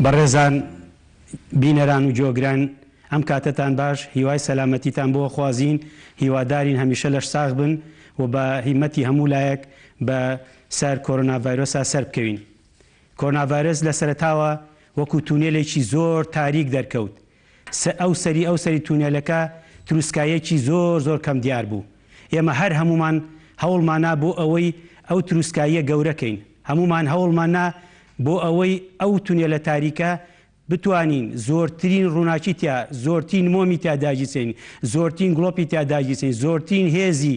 بەڕێزان بینەران و جۆگران ئەم کاتتان باش، هیوای سەلامەتیتان بۆ خوازین، هیوادارین هەمیشە لەش ساغ بن و بە هیمەتی هەموو لایەک بە سەر کۆرۆنا ڤایرۆسا سەر بکەوین. کۆرۆنا ڤایرۆس لە سەرەتاوە وەکو تونێلێکی زۆر تاریک دەرکەوت. ئەو سەری تونێلەکە تروسکایەکی زۆر کەم دیار بوو. ئێمە هەر هەمومان هەوڵمانە بۆ ئەوەی ئەو تروسکاییە گەورەکەین، هەمومان هەوڵمانە بۆ ئەوەی ئەو تونێلە تاریکە بتوانین زۆرترین ڕووناکی تیا، زۆرترین مۆمی تیا داگیرسین، زۆرترین گڵۆپی تیا داگیرسین، زۆرترین هێزی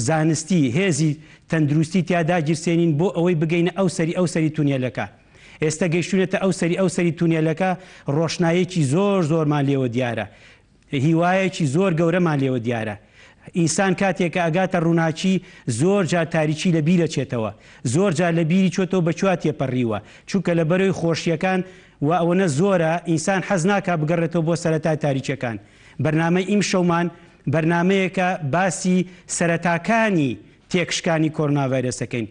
زانستی، هێزی تەندروستی تیا داگیرسێنین بۆ ئەوەی بگەینە ئەو سەری تونێلەکە. ئێستا گەیشتونێتە ئەو سەری تونێلەکە، ڕۆشنایەکی زۆرمان لێوە دیارە، هیوایەکی زۆر گەورەمان لێوە دیارە. ئینسان کاتێکە ئەگاتە ڕووناچی زۆر جار تاریکی لە بیرە چێتەوە، زۆر جار لە بیری چۆتەوە بەچوات تێپەڕیوە، چونکە لە بەرەوەی خۆشیەکان و ئەوەنە زۆرە ئینسان حەز ناکا بگەڕێتەوە بۆ سەرەتای تاریکیەکان. بەرنامەی ئیم شەومان بەرنمەیەکە باسی سەرەتاکانی تێکشکانی کۆرۆنا ڤایرۆسەکەین.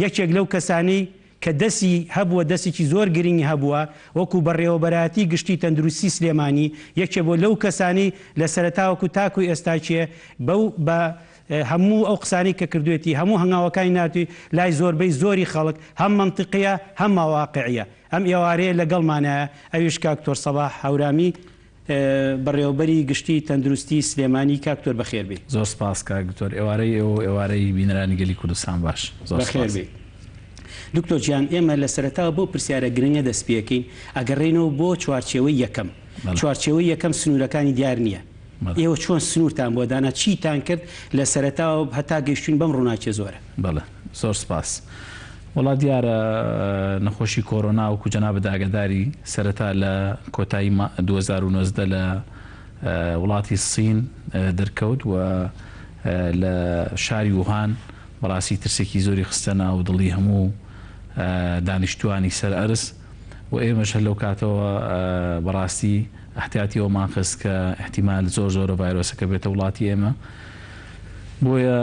یەکێک لەو کەسانەی کە دەستی هەبووە، دەستێکی زۆر گرنگی هەبووە، وەکو بەڕێوەبەراتی گشتی تەندروستی سلێمانی، یەکێک بۆ لەو کەسانی لە سەرەتاوەکو تاکوی ئێستاچیە بە هەموو ئەو قسانی کە کردوێتی، هەموو هەنگاوەکانی ناتوی لای زۆربەی زۆری خەڵک هەم منطقیە هەم واقعیە. ئەم ئێوارەیە لەگەڵمانایە ئەویش کاکتۆر سەباح هەورامی، بەڕێوەبەری گشتی تەندروستی سلێمانی. کاکتۆر بەخێر بێ. زۆر سپاس کاکتۆر. ئێوارەی بینەرانی گەلی کوردستان باش. بەخێر بێ. دکتۆر گیان، ئێمە لە سەرەتاوە بۆ پرسیارە گرنگە دەست پێکەین، ئەگەڕێنەوە بۆ چوارچێوەی یەکەم. چوارچێوەی یەکەم سنوورەکانی دیار نییە. ئێوە چۆن سنوورتان بۆ دانا، چیتان کرد لە سەرەتاوە هەتا گەیشتون بەم ڕووناچێ زۆرە؟ بەڵێ، زۆر سپاس. وڵات دیارە نەخۆشی کۆرۆنا وەکو جەنابەت ئاگاداری سەرەتا لە کۆتایی 2019 لە وڵاتی سین دەرکەوت و لە شاری ووهان بەڕاستی ترسێکی زۆری خستە ناو دڵی هەموو دانیشتوانی سەر ئەرز و ئێمەش لەو کاتەوە بەڕاستی احتیاتیەوەمان خست کە احتیمال زۆر ڤایرۆسەکە بێتە وڵاتی ئێمە. بۆیە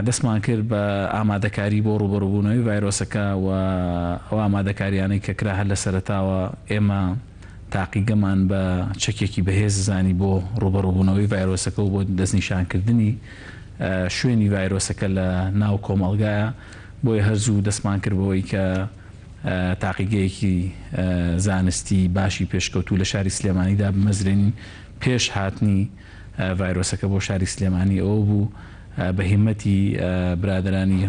دەستمان کرد بە ئامادەکاری بۆ ڕوبەڕووبوونەوەی ڤایرۆسەکە و ئەو ئامادەکاریانەی کە کرا هەر لە سەرەتاوە ئێمە تاقیگەمان بە چەکێکی بەهێز زانی بۆ ڕوبەڕووبوونەوەی ڤایرۆسەکە و بۆ دەستنیشانکردنی شوێنی ڤایرۆسەکە لە ناو کۆمەڵگایە. بۆیە هەرزوو دەستمان کردبەوەی کە تاقیگەیەکی زانستی باشی پێشکەوتوو لە شاری سلێمانیدا بمەزرێنین پێش هاتنی ڤایرۆسەکە بۆ شاری سلێمانی. ئەوە بوو بە هیمەتی برادرانی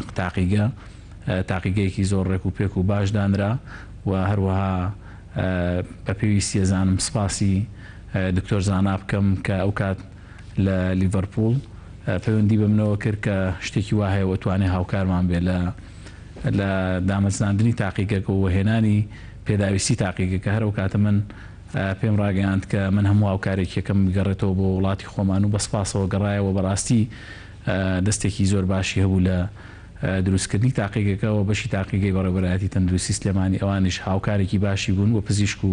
تاقیگەیەکی زۆر ڕێک و پێک و باش دانرا و هەروەها بە پێویستی زانم سپاسی دکتۆر زانا بکەم کە ئەو کات لە لیڤەرپوڵ پەیوەندی بە منەوە کرد کە شتێکی وا هەیە وەتوانێ هاوکارمان بێ لە دامەزراندنی تاقیگەکە و هێنانی پێداویستی تاقیگەکە. هەرو کاتە من پێم ڕاگەیاند کە من هەموو هاوکارێکیەکەم گەڕێتەوە بۆ وڵاتی خۆمان و بەسپاسەوە گەڕایەوە. بەڕاستی دەستێکی زۆر باشی هەبوو لە دروستکردنی تاقیگەکەەوە. بەشی تاقیگەی بەڕێوەبەرایەتی تەندروستی سلێمانی ئەوانش هاوکارێکی باشی بوون و پزیشک و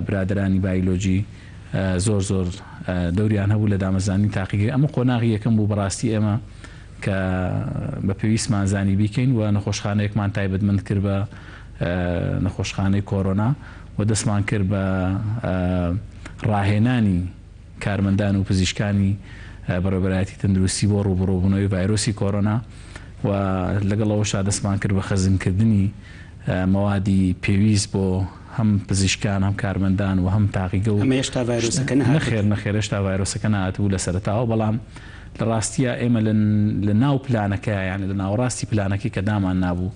برادرانی بایۆلۆجی زۆر دەوریان هەبوو لە دامەزانی تاقیگە. ئەمە قۆناغی یەکەم بوو بەڕاستی ئێمە کە بە پێویستمان زانی بیکەین و نەخۆشخانەیەکمان تایبەتمەند کرد بە نەخۆشخانەی کۆرۆنا و دەستمان کرد بە ڕاهێنانی کارمەندان و پزیشکانی بەڕێوەبەرایەتی تەندروستی بۆ ڕوبەڕووبوونەوەی ڤایرۆسی کۆرۆنا و لەگەڵەوەشا دەستمان کرد بە خەزمکردنی مەوادی پێویست بۆ هەم پزیشکان هەم کارمەندان و هەم تاقیگە و هێشتا ڤایرۆسەکە نەخێر هێشتا ڤایرۆسەکە نهاتبوو لە سەرەتاوە. بەڵام لە ڕاستیە ئێمە لە ناو پلانەکە، یعنی لە ناوەڕاستی پلانەکەی کە دامان نابوو،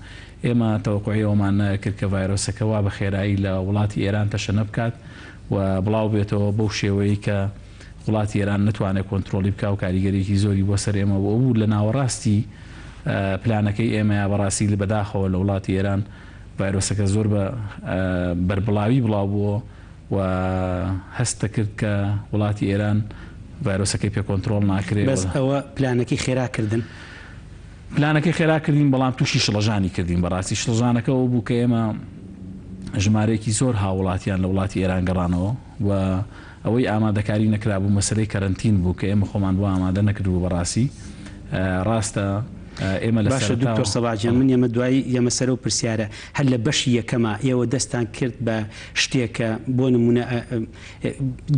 ئێمە تەوەقعیەوەمان نەکرد کە ڤایرۆسەکە وا بە خێرایی لە وڵاتی ئێران تەشەنە بکات و بڵاو بێتەوە بەو شێوەیە کە وڵاتی ئێران نتوانێت کۆنتترۆلی بکە و کاریگەریەکی زۆری بۆ سەر ئێمە بوو. لە ناوەڕاستی پلانەکەی ئێمە بەڕاستی لە بەداخەوە لە وڵاتی ئێران ڤایرۆسەکە زۆر بە بەربڵاوی بڵاو بووە و هەستە کرد کە وڵاتی ئێران ڤایرۆسەکەی پێ کۆنتترۆل ناکرێت. بەس ئەوە پلانەکەی خێراکردن، پلانەکەی خێراکردین، بەڵام تووشی شڵەژانی کردین. بەڕاستی شڵژانەکە ئەو بوو کە ئێمە ژمارەیەکی زۆر هاوڵاتیان لە وڵاتی ئێران گەڕانەوە و ئەوەی ئامادەکاری نەکرابوو مەسەلەی کەرەنتین بوو کە ئێمە خۆمان بۆ ئامادە نەکردبوو. بەڕاستی ڕاستە ئێمە لە باشە دکتۆر سەباحجان من ئێمە دوایی ئێمە سەر و پرسیارە هەر لە بەشی یەکەمە ئێوە دەستان کرد بە شتێکە بۆ نمونە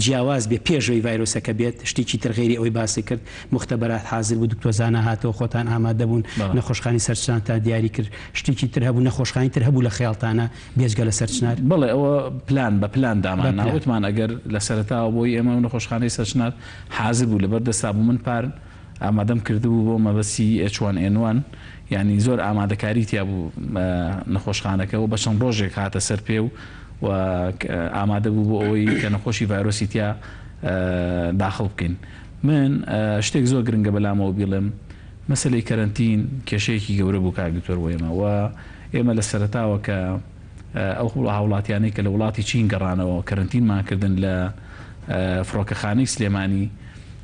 جیاواز بێ پێشەوەی ڤایرۆسەکە بێت شتێکی تر غێری ئەوەی باسی کرد مختبەرات حاضر بوو دکتۆرزانە هاتەوە خۆتان ئامادە بوون نەخۆشخانی سەرچنان تا دیاری کرد شتێکی تر هەبوو نەخۆشخانی تر هەبوو لە خەیاڵتانە بێجگە لە سەرچنار بڵێ ئەوە پلان بە پلان دامان ناوتمان ئەگەر لە سەرەتاوە بۆی ئێمە نەخۆشخانەی سەرچنات حاضر بوو لەبەر دەستا بوو من پارن ئامادەم کردبوو بۆ مەبەسی H1N1 ینی زۆر ئامادەکاری تیا بوو نەخۆشخانەکە و بە چەند ڕۆژێک هاتە سەر پێ و ئامادە بوو بۆ ئەوەی کە نەخۆشی ڤایرۆسی تیا داخڵ بکەین من شتێک زۆر گرنگە بەلامەوە بیڵم مەسلەی کەرەنتین کێشەیەکی گەورە بوو کاک دکتۆر بۆ ئێمە و ئێمە لە سەرەتاوە کە ئەو هاوڵاتیانەی کە لە وڵاتی چین گەڕانەوە کەرەنتینمانکردن لە فڕۆکەخانەی سلێمانی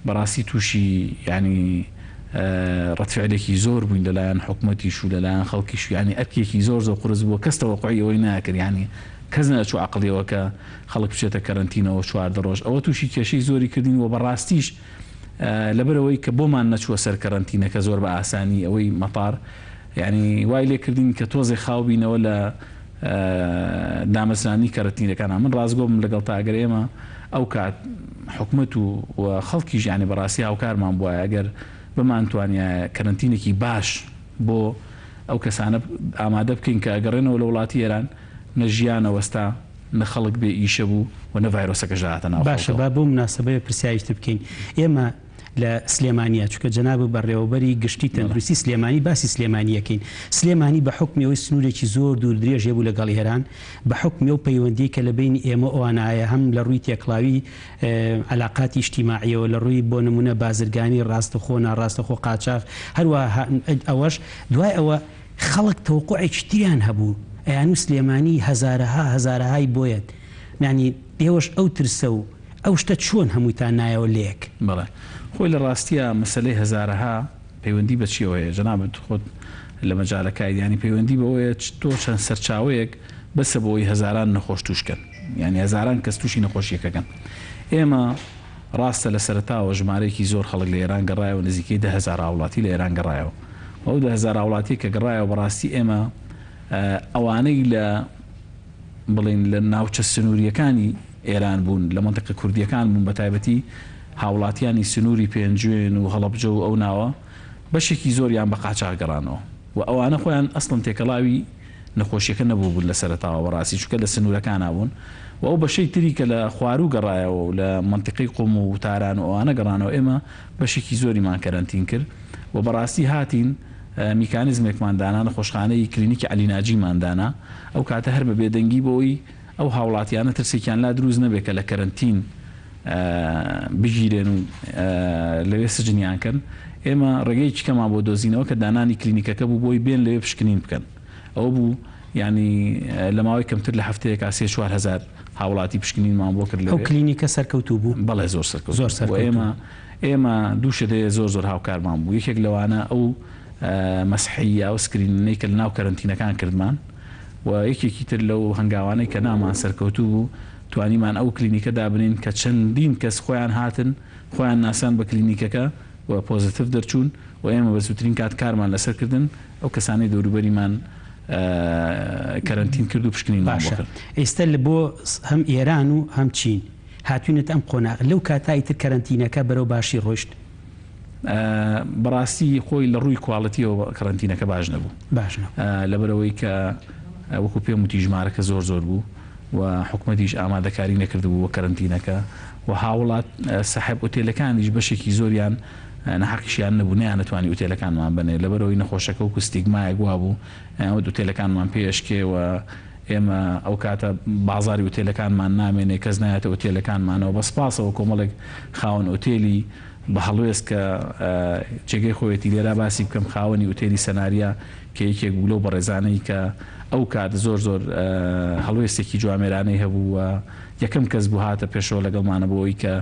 بەڕاستی تووشی ینی ڕەتفعلێکی زۆر بووین لەلایەن حکوومەتیش و لەلایەن خەڵکیش ینی ئەرکێکی زۆر قرس بووە کەستەوە قوعی ئەوەی ناکرد ینی کەس نەچوو عەقڵیەوە کە خەڵک بچێتە کەرەنتینەوە 4 ڕۆژ ئەوە تووشی کێشەی زۆری کردین و بەڕاستیش لەبەرەوەی کە بۆمان نەچووە سەر کەرەنتینەکە زۆر بە ئاسانی ئەوەی مەتار ینی وای لێ کردین کە تۆزێ خاوبینەوە لە دامەزرانی کەرەنتینەکان من ڕازگۆم لەگەڵ تاگەر ئێمە ئەو کات حکوومەت و خەڵکیش ینی بەڕاستی هاوکارمان بووە ئەگەر بمانتوانە کەرەنتینێکی باش بۆ ئەو کەسانە ئامادە بکەین کە ئەگەڕێنەوە لە وڵاتی ئێران نەژیانە وەستا نەخەڵک بێ ئیشە بوو و نە ڤایرۆسەکە ژاتە ناو باشە با بۆ مناسبەیە پرسیاریشت بکەین ئێمە لە سلێمانیا چونکە جەناب بەڕێوەبەری گشتی تەندروستی سلێمانی باسی سلێمانیەکەین سلێمانی بە حکمیەوەی سنوورێکی زۆر دوور درێژ بوو لەگەڵ هێران بە حکمی و پەیوەندی کە لە بینی ئێمە ئەوانایە هەم لە ڕووی تێکڵاوی علاقاتی اجتیماعیەوە لە ڕووی بۆ نمونە بازرگانی ڕاستەخۆ ناڕاستەخۆ قاچاق هەروەها ئەوەش دوای ئەوە خەڵک تەوقعێکی تریان هەبوو ئەیان و سلێمانی هەزارەهای بۆیەت نانی ئێوەش ئەو ترسە و ئەو شتە چۆن هەموویتان نایەوە لێک بەڵێ خۆی لە ڕاستیە مەسلەی هەزارەها پەیوەندی بە چیەوەیە جەنابەت خۆت لە مەجالەکە ینی پەیوەندی بەوەیە تۆ چەند سەرچاوەیەک بەسە بۆی هەزاران نەخۆش توشکەن ینی هەزاران کەس تووشی نەخۆشیەکەکەن ئێمە ڕاستە لە سەرەتاوە ژمارەیەکی زۆر خەڵک لە ئێران گەڕایەوە نزیکەی 10,000 وڵاتی لە ئێران گەڕایەوە ئەو 10,000 وڵاتی کە گەڕایەوە بەڕاستی ئێمە ئەوانەی لە بڵین لە ناوچە سنووریەکانی ئێران بوون لە منتیقە کوردیەکان بوون بە تایبەتی هاوڵاتیانی سنووری پێنجوێن و هەڵەبجە و ئەو ناوە بەشێکی زۆریان بە قاچاق گەڕانەوە و ئەوانە خۆیان ئەسڵن تێکەڵاوی نەخۆشیەکە نەبوو بوون لە سەرەتاوە بەڕاستی چونکە لە سنوورەکان نابوون و ئەو بەشەی تری کە لە خوارو گەڕایەوە و لە منتیقەی قوم و تاران و ئەوانە گەڕانەوە ئێمە بەشێکی زۆریمان کەرەنتین کرد و بەڕاستی هاتین میکانیزمێکماندانا نەخۆشخانەی کلینیکی عەلیناجیماندانا ئەو کاتە هەر بە بێدەنگی بۆی ئەو هاوڵاتیانە ترسێکیان لا دروست نەبێت کە لە کەرەنتین بگیرێن و لەوێ سجنیان کەن ئێمە ڕێگەی چکەمان بۆ دۆزینەوە کە دانانی کلینیکەکە بوو بۆی بێن لەوێ پشکنین بکەن ئەو بوو ینی لە ماوەی کەمتر لە هەفتەیەکا 3-4 هاوڵاتی پشکنینمان بۆ کرد ئەو کلینیکە سەرکەوتوو بوو بەڵێ زۆر سەرکەوتوو ئێمە دوو شتەیە زۆر هاوکارمان بوو یەکێک لەوانە ئەو مەسحی ئەو سکرینەی کە لە ناو کەرەنتینەکان کردمان و یەکێکی تر لەو هەنگاوانەی کە نامان سەرکەوتوو بوو توانیمان ئەو کلینیکە دابنین کە چەندین کەس خۆیان هاتن خۆیان ناسان بە کلینیکەکە و پۆزیتیڤ دەرچوون و ئێمە بە زووترین کات کارمان لەسەرکردن ئەو کەسانی دەوروبەریمان کەرەنتین کرد و پشکنینمان بۆ کرد ئێستا لە بۆ هەم ئێران و هەم چین هاتوونێت ئەم قۆناغ لەو کاتایی تر کەرەنتینەکە بەرەو باشی ڕۆیشت بەڕاستی خۆی لە ڕووی کواڵەتیەوە کەرەنتینەکە باش نەبوو لەبەرەوەی کە وەکو پێم وتی ژمارەکە زۆر بوو و حکوومەتیش ئامادەکاری نەکردبوو بۆ کەرەنتینەکە و هاوڵات سەحب ئوتێلەکانیش بەشێکی زۆریان نەحەقیشیان نەبوو نیان نەتوانی ئوتێلەکانمان بنێ لەبەرەوەی نەخۆشەکە و ستیگمایەک وا بوو ئەوە ئوتێلەکانمان پێشکێ و ئێمە ئەو کاتە بازاری ئوتێلەکانمان نامێنێ کەس نایەتە ئوتێلەکانمانەوە بە سپاسەوە کۆمەڵێک خاوەن ئوتێلی بە هەڵوێست کە جێگەی خۆیەتی لێرا باسی بکەم خاوەنی ئوتێلی سەناریا کە یەکێک بوو لەو بەڕێزانەی کە ئەو کات زۆر هەڵوێستێکی جوامێرانەی هەبوو و یەکەم کەس بوو هاتە پێشەوە لەگەڵمانە بۆەوەی کە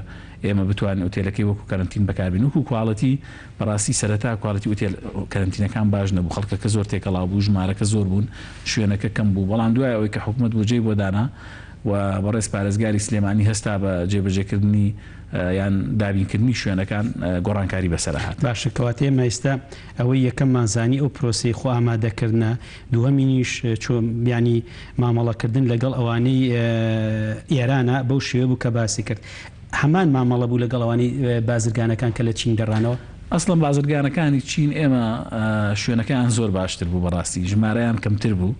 ئێمە بتوانین ئوتێلەکەی وەکو کەرەنتین بەکاربین وەکو کواڵەتی بەڕاستی سەرەتا کواڵەتی ئوتێل کەرەنتینەکان باش نەبوو خەڵکەکە زۆر تێکەڵاو بوو ژمارەکە زۆر بوون شوێنەکە کەم بوو بەڵام دوای ئەوەی کە حکوومەت بودجەی بۆ دانا و بەڕێز پارێزگاری سلێمانی هەستا بە جێبەجێکردنی یان دابینکردنی شوێنەکان گۆڕانکاری بەسەر هات. باشە کەواتە ئێمە ئێستا ئەوەی یەکەممان زانی ئەو پرۆسی خۆ ئامادەکردنە، دووەمینیش ینی مامەڵەکردن لەگەڵ ئەوانەی ئێرانە بەو شێوە بوو کە باسی کرد. هەمان مامەڵە بوو لەگەڵ ئەوانەی بازرگانەکان کە لە چین دەڕانەوە. ئەسڵم بازرگانەکانی چین ئێمە شوێنەکان زۆر باشتر بوو، بەڕاستی ژمارەیان کەمتر بوو،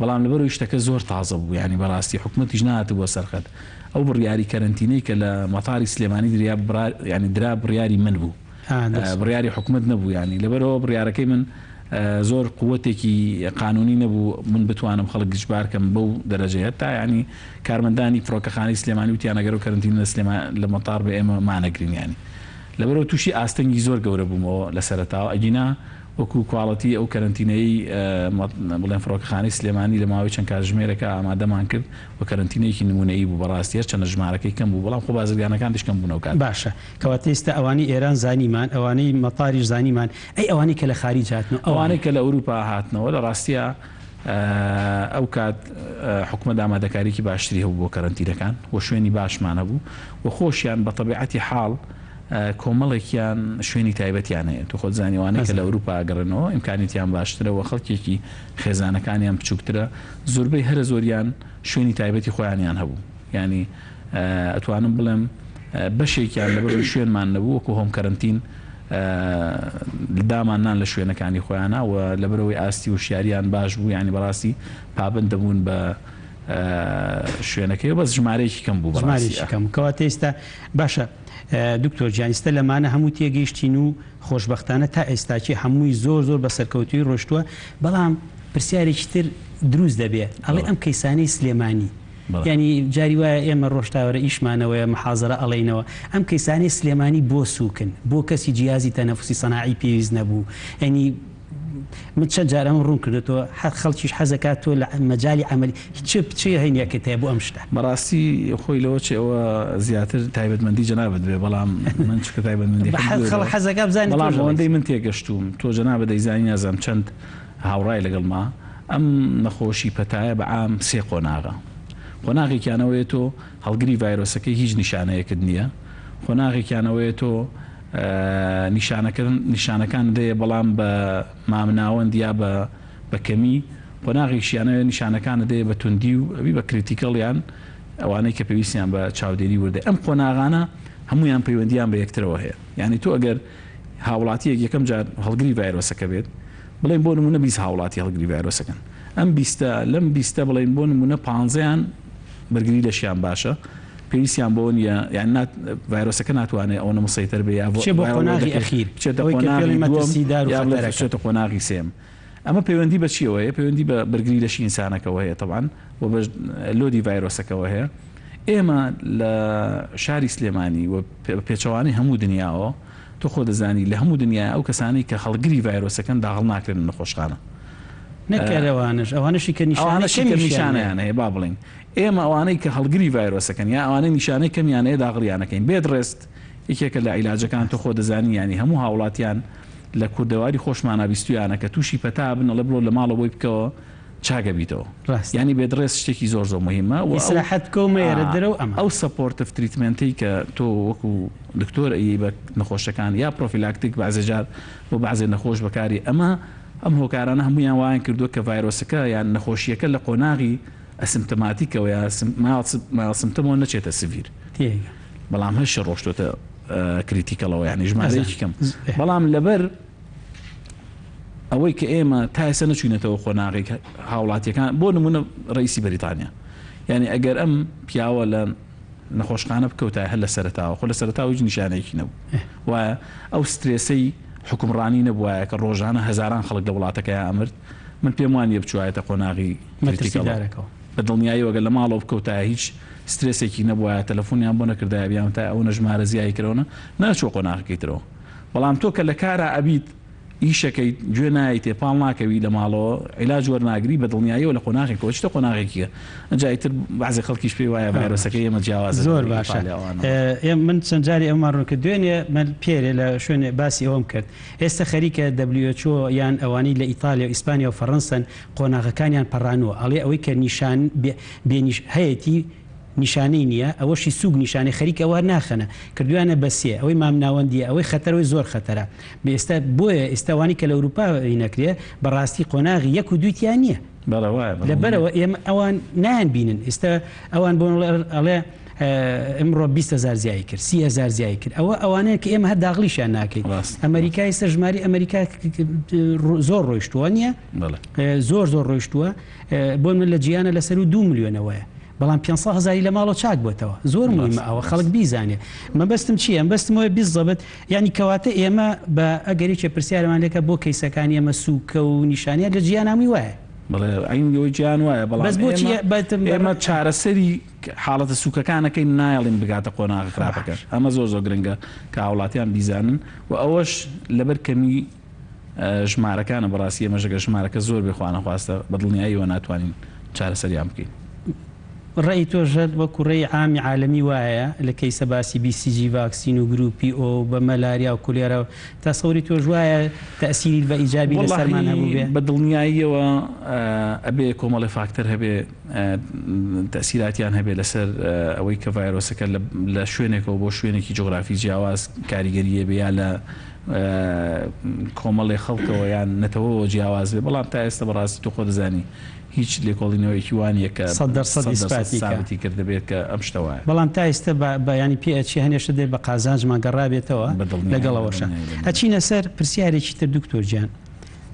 بەڵام لەبەرەوەی شتەکە زۆر تازە بوو، ینی بەڕاستی حکوومەتیش نهاتە بۆ سەرخەت. ئەو بڕیاری کەرەنتینەی کە لە مەتاری سلێمانی درا بڕیاری من بوو، بڕیاری حکوومەت نەبوو، ینی لەبەرەوە بڕیارەکەی من زۆر قووەتێکی قانونی نەبوو من بتوانم خەڵک گشتبارکەم بەو دەرەجەیە تا ینی کارمەندانی فڕۆکەخانەی سلێمانی وتیان ئەگەر و کەرەنتینە لە مەتار بە ئێمە مانەگرین، ینی لەبەرەوە تووشی ئاستەنگی زۆر گەورە بوومەوە لە سەرەتاوە. ئەگینا وەکو کواڵەتی ئەو کەرەنتینەی بڵێن فڕۆکەخانەی سلێمانی لە ماوەی چەند کاتژمێرەکە ئامادەمان کرد و کەرەنتینەیەکی نمونەیی بوو، بەڕاستیە چەند ژمارەکەی کەم بوو، بەڵام خۆ بازرگانەکان دیشکەم بوونەوە کات. باشە کەواتە ئێستا ئەوانی ئێران زانیمان، ئەوانەی مەتاریش زانیمان، ئەی ئەوانی کە لە خارج هاتنەوە، ئەوانەی کە لە ئەوروپا هاتنەوە لە ڕاستیە ئەو کات حکومەت ئامادەکاریکی باشتری هەبوو بۆ کەرەنتینەکان و شوێنی باشمان هەبوو و خۆشیان بە تەبیعەتی حاڵ کۆمەڵێکیان شوێنی تایبەتیان هەیە. تو خۆت زانیوانەی کە لە ئەوروپا ئەگەڕنەوە ئیمکانیتیان باشترەوە، خەڵکێکی خێزانەکانیان بچووکترە، زۆربەی هەرە زۆریان شوێنی تایبەتی خۆیانیان هەبوو، ینی ئەتوانم بڵێم بەشێکیان لەبەر شوێنمان نەبوو وەکو هۆم کەرەنتین دامانان لە شوێنەکانی خۆیانە و لەبەرەوەی ئاستی و شیاریان باش بوو، ینی بەڕاستی پابند دەبوون بە شوێنەکەی بەس ژمارەیەکی کەم بوو، ژمارەیەکی کەم. کەواتە ئێستا باشە دکتۆر جانیستە لەمانە هەموو تێگەیشتین و خۆشببختانە تا ئێستاکی هەمووی زۆر بە سەرکەوتوی ڕۆشتووە، بەڵام پرسیارێکی تر دروست دەبێت ئەڵێ ئەم کەیسانەی سلێمانی، ینی جاری وایە ئێمە ڕۆژتاوەرە ئیشمانەوەی محازرە ئەڵێنەوە ئەم کەیسانەی سلێمانی بۆ سووکن، بۆ کەسی جیازی تەنەفوسی سەناعی پێویست نەبوو، ینی من چەند جارەم ڕوون کردێتەوە خەڵکیش حەزەکات تۆ لە مەجای عملی چ هەینیەکەت هەیە بۆ ئەم شتە. بەڕاستی خۆی لەوە چێەوە زیاتر تایبەتمەندی جەنابەت بێ، بەڵام من چکە تایبەتمەندی حەزەکە بزانین بەڵام ئەوەندەی من تێگەشتوم تۆ جەنابەت دەیزانی نازانم چەند هاوڕای لەگەڵ ما ئەم نەخۆشی پەتایە بە عام سێ قۆناغە. قۆناغێکیانەوەیە تۆ هەڵگری ڤایرۆسەکەی هیچ نیشانەیەکت نییە، قۆناغێکیانەوەیە تۆ نیشانەکان دەیە بەڵام بە مامناوەند یا بە کەمی، قۆناغێکیانەوە نیشانەکانە دەیە بە توندی و ئەوی بە کریتیکەڵیان ئەوانەی کە پێویستیان بە چاودێری وردە. ئەم قۆناغانە هەمویان پەیوەندیان بە یەکترەوە هەیە، یعنی تۆ ئەگەر هاوڵاتیەک یەکەم جار هەڵگری ڤایرۆسەکە بێت بڵێن بۆ نمونە 20 هاوڵاتی هەڵگری ڤایرۆسەکەن، ئەم 20 لەم 20 بڵێن بۆ نمونە 15یان بەرگری لەشیان باشە، پێویستیان بۆ نیە، یان ڤایرۆسەکە ناتوانێت ئەوە مسەیتر بێ بۆ قۆناغی ئەخیر بچێتە قۆناغی سێم. ئەمە پەیوەندی بە چیەوەیە؟ پەیوەندی بە بەرگری لەشی ئینسانەکەەوە هەیە طبعاً و بە لۆدی ڤایرۆسەکەەوە هەیە. ئێمە لە شاری سلێمانی و پێچەوانی هەموو دنیاەوە تۆ خۆ دەزانی لە هەموو دنیا ئەو کەسانی کە هەڵگری ڤایرۆسەکەن داغڵ ناکرێن نەخۆشخانە، ئەوانشی کە نیشانیان هەیە با بڵین ئێمە ئەوانەی کە هەڵگری ڤایرۆسەکەن یا ئەوانەی نیشانەی کەمیانەیە داغڵیانەکەین بێت ڕێست یەکێکە لە عیلاجەکان تۆ خۆ دەزانی، ینی هەموو هاوڵاتیان لە کوردەواری خۆشمانە بیستویانە کە تووشی پەتا بنەڵە بڵۆ لە ماڵەوەی بکەوە چاگە بیتەوە، ینی بێت ڕێست شتێکی زۆر مهمە و ئیسراحەت کۆمەیەرە دەرەوە ئەو سەپۆرتف تریتمنتی کە تۆ وەکو دکتۆر ئەی بە نەخۆشەکان یا پرۆفیلاکتیک بەعزێجار بۆ بەعزێ نەخۆش بەکاری ئەم هۆکارانە هەمویان وایان کردووە کە ڤایرۆسەکە یان نەخۆشیەکە لە قۆناغی ئەسیمتەماتیکەوە یا سیمتەمەوە نەچێتە سڤیر، بەڵام هەش ڕۆشتۆتە کریتیکەڵەوە، یعنی ژمارەیەکی کەم، بەڵام لەبەر ئەوەی کە ئێمە تا ئێستا نەچوینەتەوە قۆناغی هاوڵاتیەکان بۆ نمونە ڕئیسی بەریتانیا، یعنی ئەگەر ئەم پیاوە لە نەخۆشخانە بکەوتە هەر لە سەرەتاوە خۆ لە سەرەتاوە هیچ نیشانەیەکی نەبوو، وایە ئەو سترێسەی حکومڕانی نەبووایە کە ڕۆژانە هەزاران خەڵک لە وڵاتەکەی ئەمرد، من پێم وانە بچوایەتە قۆناغی مەترسیدارەکەەوە بە دڵنیایی وەگەر لە ماڵەوە بکەوتە هیچ سترێسێکی نەبووایە تەلەفۆنیان بۆ نەکردای بیان تا ئەو نەژمارە زیایی کردەوە ناچوە قۆناغەکەیتەوە، بەڵام تۆ کە لە کارە ئەبیت ئیشەکەی گوێ نایی تێپاڵ ناکەوی لە ماڵەوە عیلاج وەرناگری بە دڵنیاییەوە لە قۆناغێکەوە چتە قۆناغێکیە ئەجایتر بەعزێ خەڵکیش پێی وایە ڤایرۆسەکەی ئێمە جیاواز زۆر باشە. من چەند جاری ئەومان ڕوون کرد دوێنێ من پێرێ لە شوێنێ باسی ئەوم کرد ئێستا خەریکە WHO یان ئەوانەی لە ئیتالیا و ئیسپانیا و فەڕەنسان قۆناغەکانیان پەڕانوە ئەڵێ ئەوەی کە نیشان هەیەی نیشانەی نییە ئەوەشی سوگ نیشانەی خەریک ئەوە ناخەنە کردویانە بەسێ ئەوەی مام ناوەندیە ئەوەی خەتەرەوەی زۆر خەتەرە ئێستا بۆیە ئێستاوانی کە لە ئەوروپا نەکرێ بەڕاستی قۆناغی یەک و دووتیان نییە لەبەرەوە ئێمە ئەوان نان بینن ئێستا ئەوان بۆ ئەڵێ ئەمڕۆ 20,000 زیای کرد 30,000 زیای کرد ئەوانەیە کە ئێمە هەر داغلیشیان ناکەین ئەمریکای سەرژماری ئەمریکا زۆر ڕۆیشتووە نییە زۆر ڕۆیشتووە بۆ من لە جیانە لەسەر و 2 ملیۆنەوەیە بەڵام 500,000 لە ماڵەوە چاک بۆتەوە زۆر مهمە ئەوە خەڵک بیزانێ مەبەستم چییە ئەمبەستمەوە بیزەبێت یعنی کەواتە ئێمە بە ئەگەریکە پرسیارمان لێکە بۆ کەیسەکانی ئەمە سووکە و نیشانە لە جیان هەمووی وایە ئەوی جیان وایە بەڵام ئێمە چارەسەری حاڵەتە سوکەکانەکەی نایڵین بگاتە قۆناغ خراپەکە ئەمە زۆر گرنگە کە وڵاتیان بیزانن و ئەوەش لەبەر کەمی ژمارەکانە بەڕاستی ئێمەژەگە ژمارەکە زۆر بخواانە خواستە بەدڵنیاییەوە ناتوانین چارەسەریان بکەین ڕێی تۆژەت وە کوڕی عامی عالەمی وایە لە کەیسە باسی BCG ڤاکسین و گروپی ئۆ بە مەلاریا و کولێرە تاسەوری تۆژ وایە تەسیری بە ئیجابی لەسەرمان هەبوو بێ بە دڵنیاییەوە ئەبێ کۆمەڵی فاکتەر هەبێ تەسیراتیان هەبێ لەسەر ئەوەی کە ڤایرۆسەکە لە شوێنێکەوە بۆ شوێنێکی جغرافی جیاواز کاریگەریە بێ یا لە کۆمەڵی خەڵکەوە یان نەتەوە جیاواز بێ بەڵام تا ئێستا بەڕاستی تۆ خۆ دەزانی هیچ لێکۆڵینەوەیکی وانە کە 100% کردبێت کە ئەم شتەوەە بەڵام تا ئێستا بەیانی پێچی هەنێشە دێ بە قازانجمان گەڕابێتەوە لەگەڵەوەشە ئەچینە سەر پرسیارێکی تر دکتۆر گیان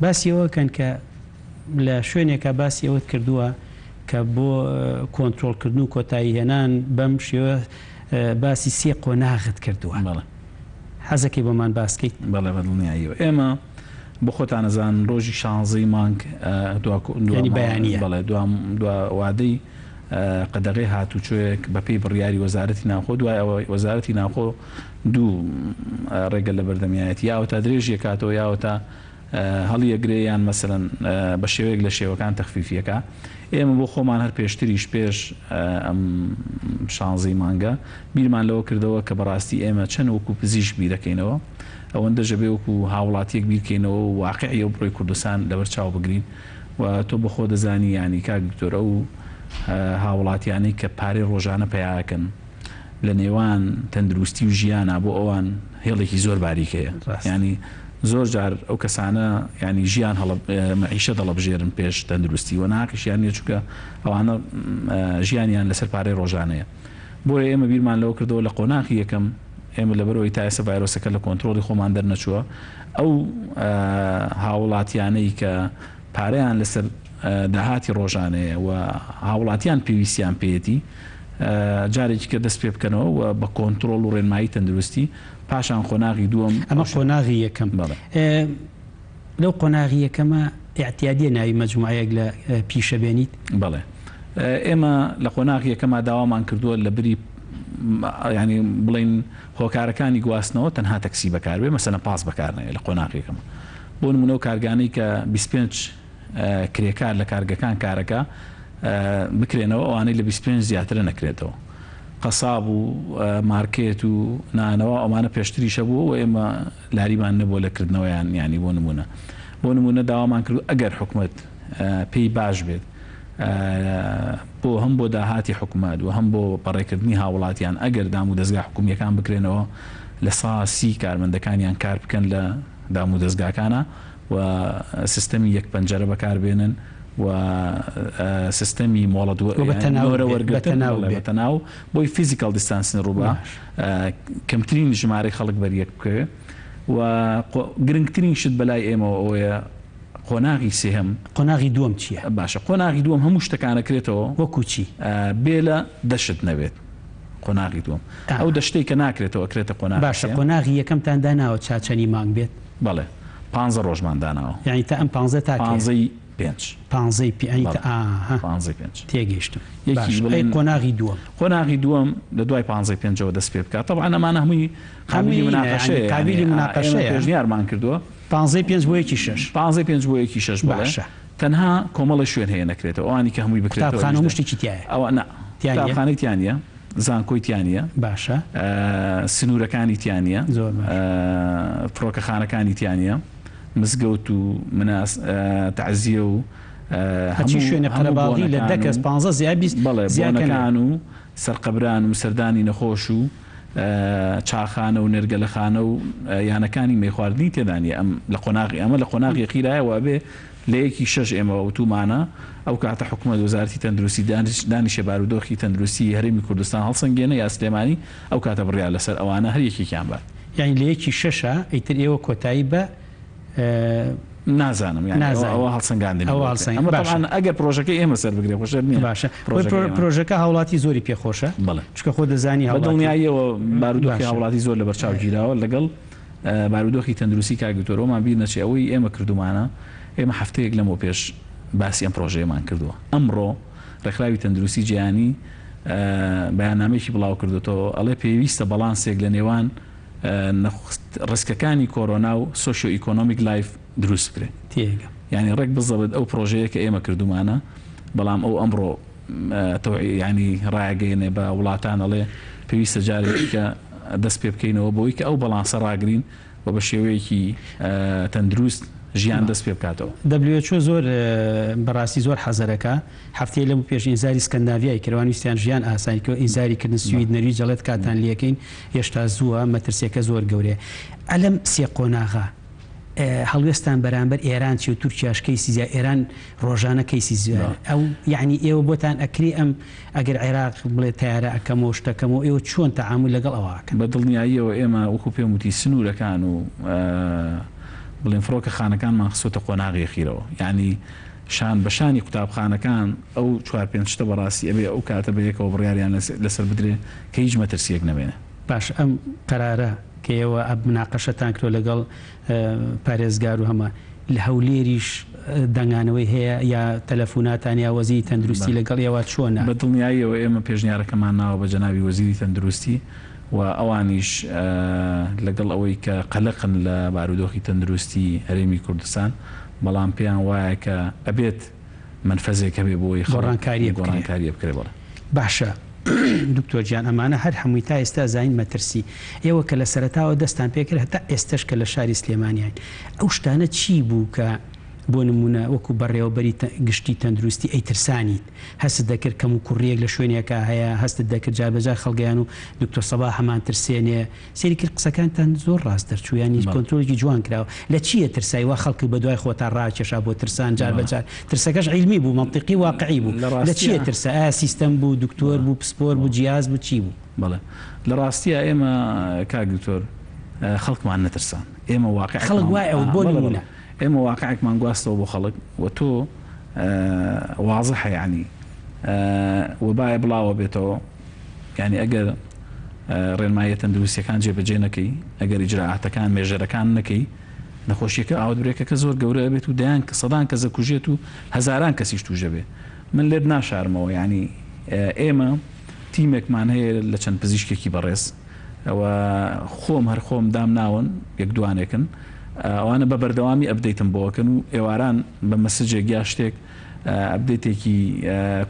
باسی ئەوەکەن کە لە شوێنێکە باسی ئەوت کردووە کە بۆ کۆنتترۆلکردن و کۆتایی هێنان بەم شێوە باسی سێ قۆناغت کردووە حەزەکەی بۆمان باسکەیت بەڵێ بەدڵنیاییەوە ئێمە بۆ خۆتان نەزان ڕۆژی 16 مانگ بەیانیە بەڵێ وادەی قەدەغی هاتوچۆیەک بە پێی بڕیاری وەزارەتی ناوخۆ دوای ئەوە وەزارەتی ناوخۆ دوو ڕێگە لە بەردەمیایەتی یاوە تا درێژی کاتەوە یاوە تا هەڵیەگرێیان مەسەرەن بە شێوەیەک لە شێوەکان تەخفیفیەکە ئێمە بۆ خۆمان هەر پێشتریش پێش ئەم 16 مانگە بیرمان لەوە کردەوە کە بەڕاستی ئێمە چەند وەکو پزیشک بیرەکەینەوە ئەوەندە ژەبێ وەکو هاوڵاتیەک بیرکەینەوە و واقعی ئەو بڕۆی کوردستان لەبەرچاو بگرین و تۆ بە خۆ دەزانی ینی کاک دکتۆر ئەو هاوڵاتیانەی کە پارەی ڕۆژانە پەیاکەن لە نێوان تەندروستی و ژیانە بۆ ئەوان هێڵێکی زۆر باریکەیە ینی زۆر جار ئەو کەسانە ینی ژیان مەعیشە دەڵەبژێرن پێش تەندروستی و ناقیشیان نیە چونکە ئەوانە ژیانیان لەسەر پارەی ڕۆژانەیە بۆیە ئێمە بیرمان لەوە کردەوە لە قۆناغی یەکەم ئێمە لەبەرەوەی تا ئێستا ڤایرۆسەکە لە کۆنتترۆلی خۆمان دەرنەچووە ئەو هاوڵاتیانەی کە پارەیان لەسەر داهاتی ڕۆژانەیە و هاوڵاتیان پێویستیان پێێتی جارێکی کە دەست پێ بکەنەوە و بە کۆنتترۆل و ڕێنمایی تەندروستی پاشان قۆناغی دووەم ئەمە قۆناغی یەکەم لەو قۆناغی یەکەمە اعتیادیە ناوی مەجموعەیەک لە پیشەبێنیت بەڵێ ئێمە لە قۆناغی یەکەمە داوامان کردووە لە بری ینی بڵین هۆکارەکانی گواستنەوە تەنها تەکسی بەکاربێ مەسەنە پاس بەکارنەیە لە قۆناغیەکەمە بۆ نمونە و کارگانەی کە 25 کرێکار لە کارگەکان کارەکە بکرێنەوە ئەوانەی لە 25 زیاترە نەکرێتەوە قەساب و مارکێت و نانەوە ئەمانە پێشتریشە بوو و ئێمە لاریمان نەبووە لەکردنەوەیان ینی بۆ نمونە داوامان کرد ئەگەر حکومەت پێی باش بێت بۆ هەم بۆ داهاتی حکومات و هەم بۆ پەڕێکردنی هاوڵاتیان ئەگەر دام و دەستگا حکومیەکان بکرێنەوە لە 130 کارمەندەکانیان کار بکەن لە دام و دەستگاکانە و سیستەمی یەک پەنجەرە بەکاربێنن و سیستەمی مۆڵەتەناو بۆی فیزیکال دیستانسن ڕووبە کەمترین ژمارەی خەڵک بەریەک بکەوێ و گرنگترین شت بەلای ئێمە ئەوەیە قۆناغی سێهەم قۆناغی دووەم چییە؟ باشە قۆناغی دووەم هەموو شتەکانەکرێتەوە وەکو چی؟ بێلە دەشت نەبێت قۆناغی دووەم ئەو دەشتەی کە ناکرێتەوە کرێتە قۆناغ باشە قۆناغی یەکەمتان داناوە چاچەنی مانگ بێت بەڵێ 15 ڕۆژمان داناوە یعنی تا ئەم 15 تا 15 تێگەیشتم قۆناغی دووەم قۆناغی دووەم لە دوای 15 دەست پێ بکات طبعا ئەمانە هەمووی قابلی مناقەشەیە پێشنیارمان کردووە 15 بۆ یەکی 6 15 بۆ یەکی 6 باشە تەنها کۆمەڵی شوێن هەیە نەکرێتەوە ئەوانی کە هەمووی بکرێتەوە قوتابخانە شتێکی تایە ئەوە قوتابخانەی تیانە زانکۆی تیانە باشە سنوورەکانی تیانە فڕۆکەخانەکانی تیانە مزگەوت و تعزیە و هەچی شوێنە قەرەباڵغی لە 10 کەس 15 زیابیست زیانەکان و سەرقەبران و سەردانی نەخۆش و چاخانە و نێرگەلەخانە و یانەکانی مێخواردنی تێدانی لە قۆناغی ئەمە لە قۆناغی قیرایە وابێ لە یەکی 6 ئێمە وتومانە ئەو کاتە حکوومەت وەزارەتی تەندروستی دانیشە بارودۆخی تەندروستی هەرێمی کوردستان هەڵسەنگێنە یا سلێمانی ئەو کاتە بڕیا لەسەر ئەوانە هەر یەکێکیان بات یعنی لە یەکی 6 ئیتر ئێوە کۆتایی بە نازانم ئەوە هەڵسەنگاندن ئەگەر پرۆژەکەی ئێمە سەر بگرێ خۆشە باشە پرۆژەکە هاوڵاتی زۆری پێخۆشە چکە خۆ دەزانی دڵنیاییەوە بارودۆخی هاوڵاتی زۆر لە بەرچاو گیراوە لەگەڵ بارودۆخی تەندروستی کاگتۆرۆمان بیر نەچێ ئەوەی ئێمە کردومانە ئێمە هەفتەیەک لەمەوە پێش باسی ئەم پرۆژەیەمان کردووە ئەمڕۆ ڕێکخراوی تەندروستی جیهانی بەیاننامەیەکی بڵاو کردوێتەوە ئەڵێ پێویستە بەڵانسێک لە نێوان ڕسکەکانی کۆرۆنا و سۆشیۆ ئیکۆنۆمیک لایف دروست بکرێت یعنی ڕێک بزەبێت ئەو پرۆژەیە کە ئێمە کردومانە بەڵام ئەو ئەمڕۆ ینی ڕایگەێنێ بە وڵاتان ئەڵێ پێویستە جارێککە دەست پێ بکەینەوە بۆی کە ئەو بەڵانسە ڕاگرین و بە شێوەیەکی تەندروست ژیان دەست پێ بکاتەوە WHO زۆر بەڕاستی زۆر حەزەرەکە هەفتەیە لەم پێش ئینزاری سکەندناڤیای کەروانویستیان ژیان ئاسانیکە ئینزاریکردن سوید نەروی جەڵێت کاتان لەکەین هێشتا زووە مەترسیەکە زۆر گەورەیە ئەلەم سێ قۆناغا هەڵوێستان بەرامبەر ئێران چی و تورکیاش کەیسی زیاد ئێران ڕۆژانە کەیسی زیاد ئەو یعنی ئێوە بۆتان ئەکری ئەم ئەگەر عێراق بڵێ تیارە ئەەکەمەوە شتەکەمەوە ئێوە چۆن تەعامل لەگەڵ ئەوواکە بە دڵنیاییەوە ئێمە وەکو پێم وتی سنوورەکان و بڵێن فڕۆکە خانەکانمان خسۆتە قۆناغی خیرەوە یعنی شان بەشانی قوتابخانەکان ئەو 4-5 شتە بەڕاستی ئەبێ ئەو کاتە بە یەکەوە بڕیاریان لەسەر بدرێ کە هیچ مەترسیەک نەبێنە باش ئەم قەرارە کە ئێوە مناقەشەتان کرۆ لەگەڵ پارێزگار و هەمە لە هەولێریش دەنگانەوەی هەیە یا تەلەفۆناتان یا وەزیری تەندروستی لەگەڵ ئێوە چۆنە بە دڵنیاییەوە ئێمە پێشنیارەکەمان ناوە بە جەناوی وەزیری تەندروستی و ئەوانیش لەگەڵ ئەوەی کە قەلقن لە بارودۆخی تەندروستی هەرێمی کوردستان بەڵام پێیان وایە کە ئەبێت منفەزێکە بێ بۆی گۆڕانکاریە بکرێ بڵێ باشە دکتۆر گیان ئەمانە هەر هەمووی تا ئێستا زین مەترسی ئێوە کە لە سەرەتاوە دەستان پێکرد هەتا ئێستش کە لە شاری سلێمانیان ئەو شتانە چی بوو کە بۆ نمونە وەکو بەڕێوەبەری گشتی تەندروستی ئەیترسانیت هەست دەکرد کەم و کوڕیەک لە شوێنێکە هەیە هەست دەکرد جابەجار خەڵگەیان و دکتۆر سەبا هەمان ترسێنێ سێری کرد قسەکانتان زۆر ڕاست دەرچوویانی کۆنتترۆلێکی جوان کراوە لە چییە ترسایی وا خەڵکی بە دوای خۆتان ڕاکێشا بۆ ترسان جاربەجار ترسەکەش عیلمی بوو منطقی واقعی بوو لە چییە ترسە ئایا سیستەم بوو دکتۆر بوو پسپۆر بوو جیاز بوو چی بوو بەڵێ لە ڕاستیە ئێمە کاگتۆر خەڵکمان نەترسان ئێمە واقع خەڵک وای ئەو بۆ نمونە ئێمە واقعێکمان گواستەوە بۆ خەڵک و تۆ واضحە ینی وەبایە بڵاوە بێتەوە ینی ئەگەر ڕێنمایە تەندروستیەکان جێبەجێ نەکەی ئەگەر ئیجراعاتەکان مێژەرەکان نەکەی نەخۆشیەکە ئاوتبرێکەکە زۆر گەورە بێت و دەیان سەدان کەس دەکوژێت و هەزاران کەسیش توژە بێ من لێت ناشارمەوە ینی ئێمە تیمێکمان هەیە لە چەند پزیشکێکی بەڕێز ئەوە خۆم هەر خۆم دام ناون یەک دوانێکن ئەوانە بە بەردەوامی ئەبدەیتم بۆکەن و ئێواران بە مەسجێک یا شتێک ئەبدەیتێکی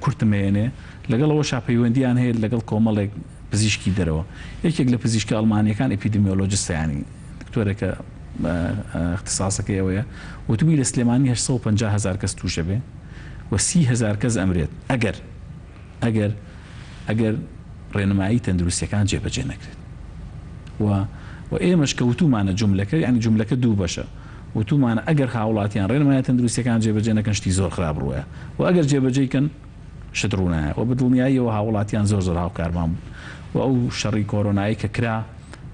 کورتمێنێ لەگەڵەوە شاپەیوەندیان هەیە لەگەڵ کۆمەڵێک پزیشکی دەرەوە یەکێک لە پزیشکە ئەڵمانیەکان ئەپیدمیۆلۆجستیانی دکتۆرێکە اختصاسەکە ئەوەیە وتوی لە سلێمانی 850,000 کەس تووشە بێ و 30,000 کەس ئەمرێت ئەگەر ڕێنمایی تەندروستیەکان جێبەجێ نەکرێت و ئێمەش کەوتومانە جملەکە ینی جملەکە دوو بەشە وتومانە ئەگەر هاوڵاتیان ڕێنمایە تەندروستیەکان جێبەجێ نەکەن شتی زۆر خراپ ڕووە و ئەگەر جێبەجێکن شت ڕوونایە و بەدڵنیاییەوە هاوڵاتیان زۆر هاوکارمان بوو و ئەو شەڕی کۆرۆنایی کە کرا